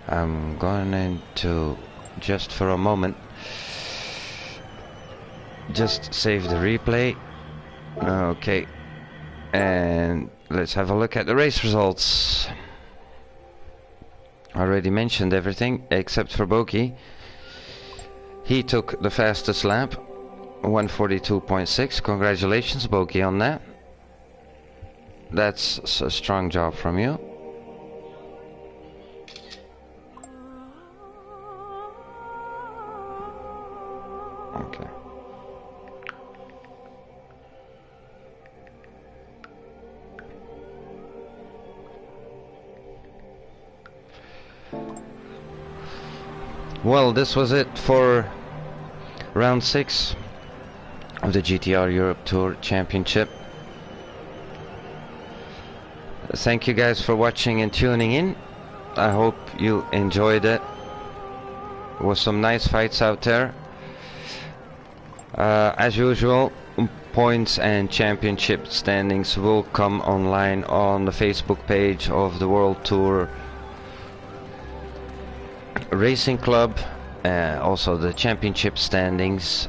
S1: I'm going to, just for a moment, just save the replay. Okay, and let's have a look at the race results. I already mentioned everything except for Boki. He took the fastest lap, 142.6. Congratulations, Boki, on that. That's a strong job from you. Okay. Well, this was it for round 6 of the GT-R Europe Tour Championship. Thank you guys for watching and tuning in. I hope you enjoyed it. There was some nice fights out there. As usual, points and championship standings will come online on the Facebook page of the World Tour Racing Club. Also the championship standings.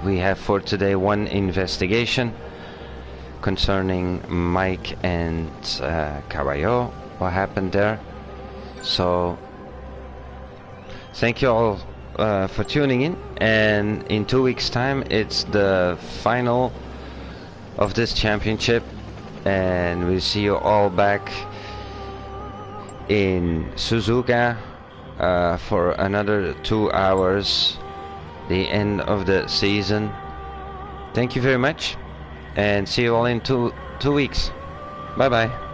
S1: We have for today one investigation concerning Mike and Caballo, what happened there. So thank you all for tuning in, and in 2 weeks time it's the final of this championship, and we'll see you all back in Suzuka for another 2 hours, the end of the season. Thank you very much, and see you all in two weeks. Bye bye.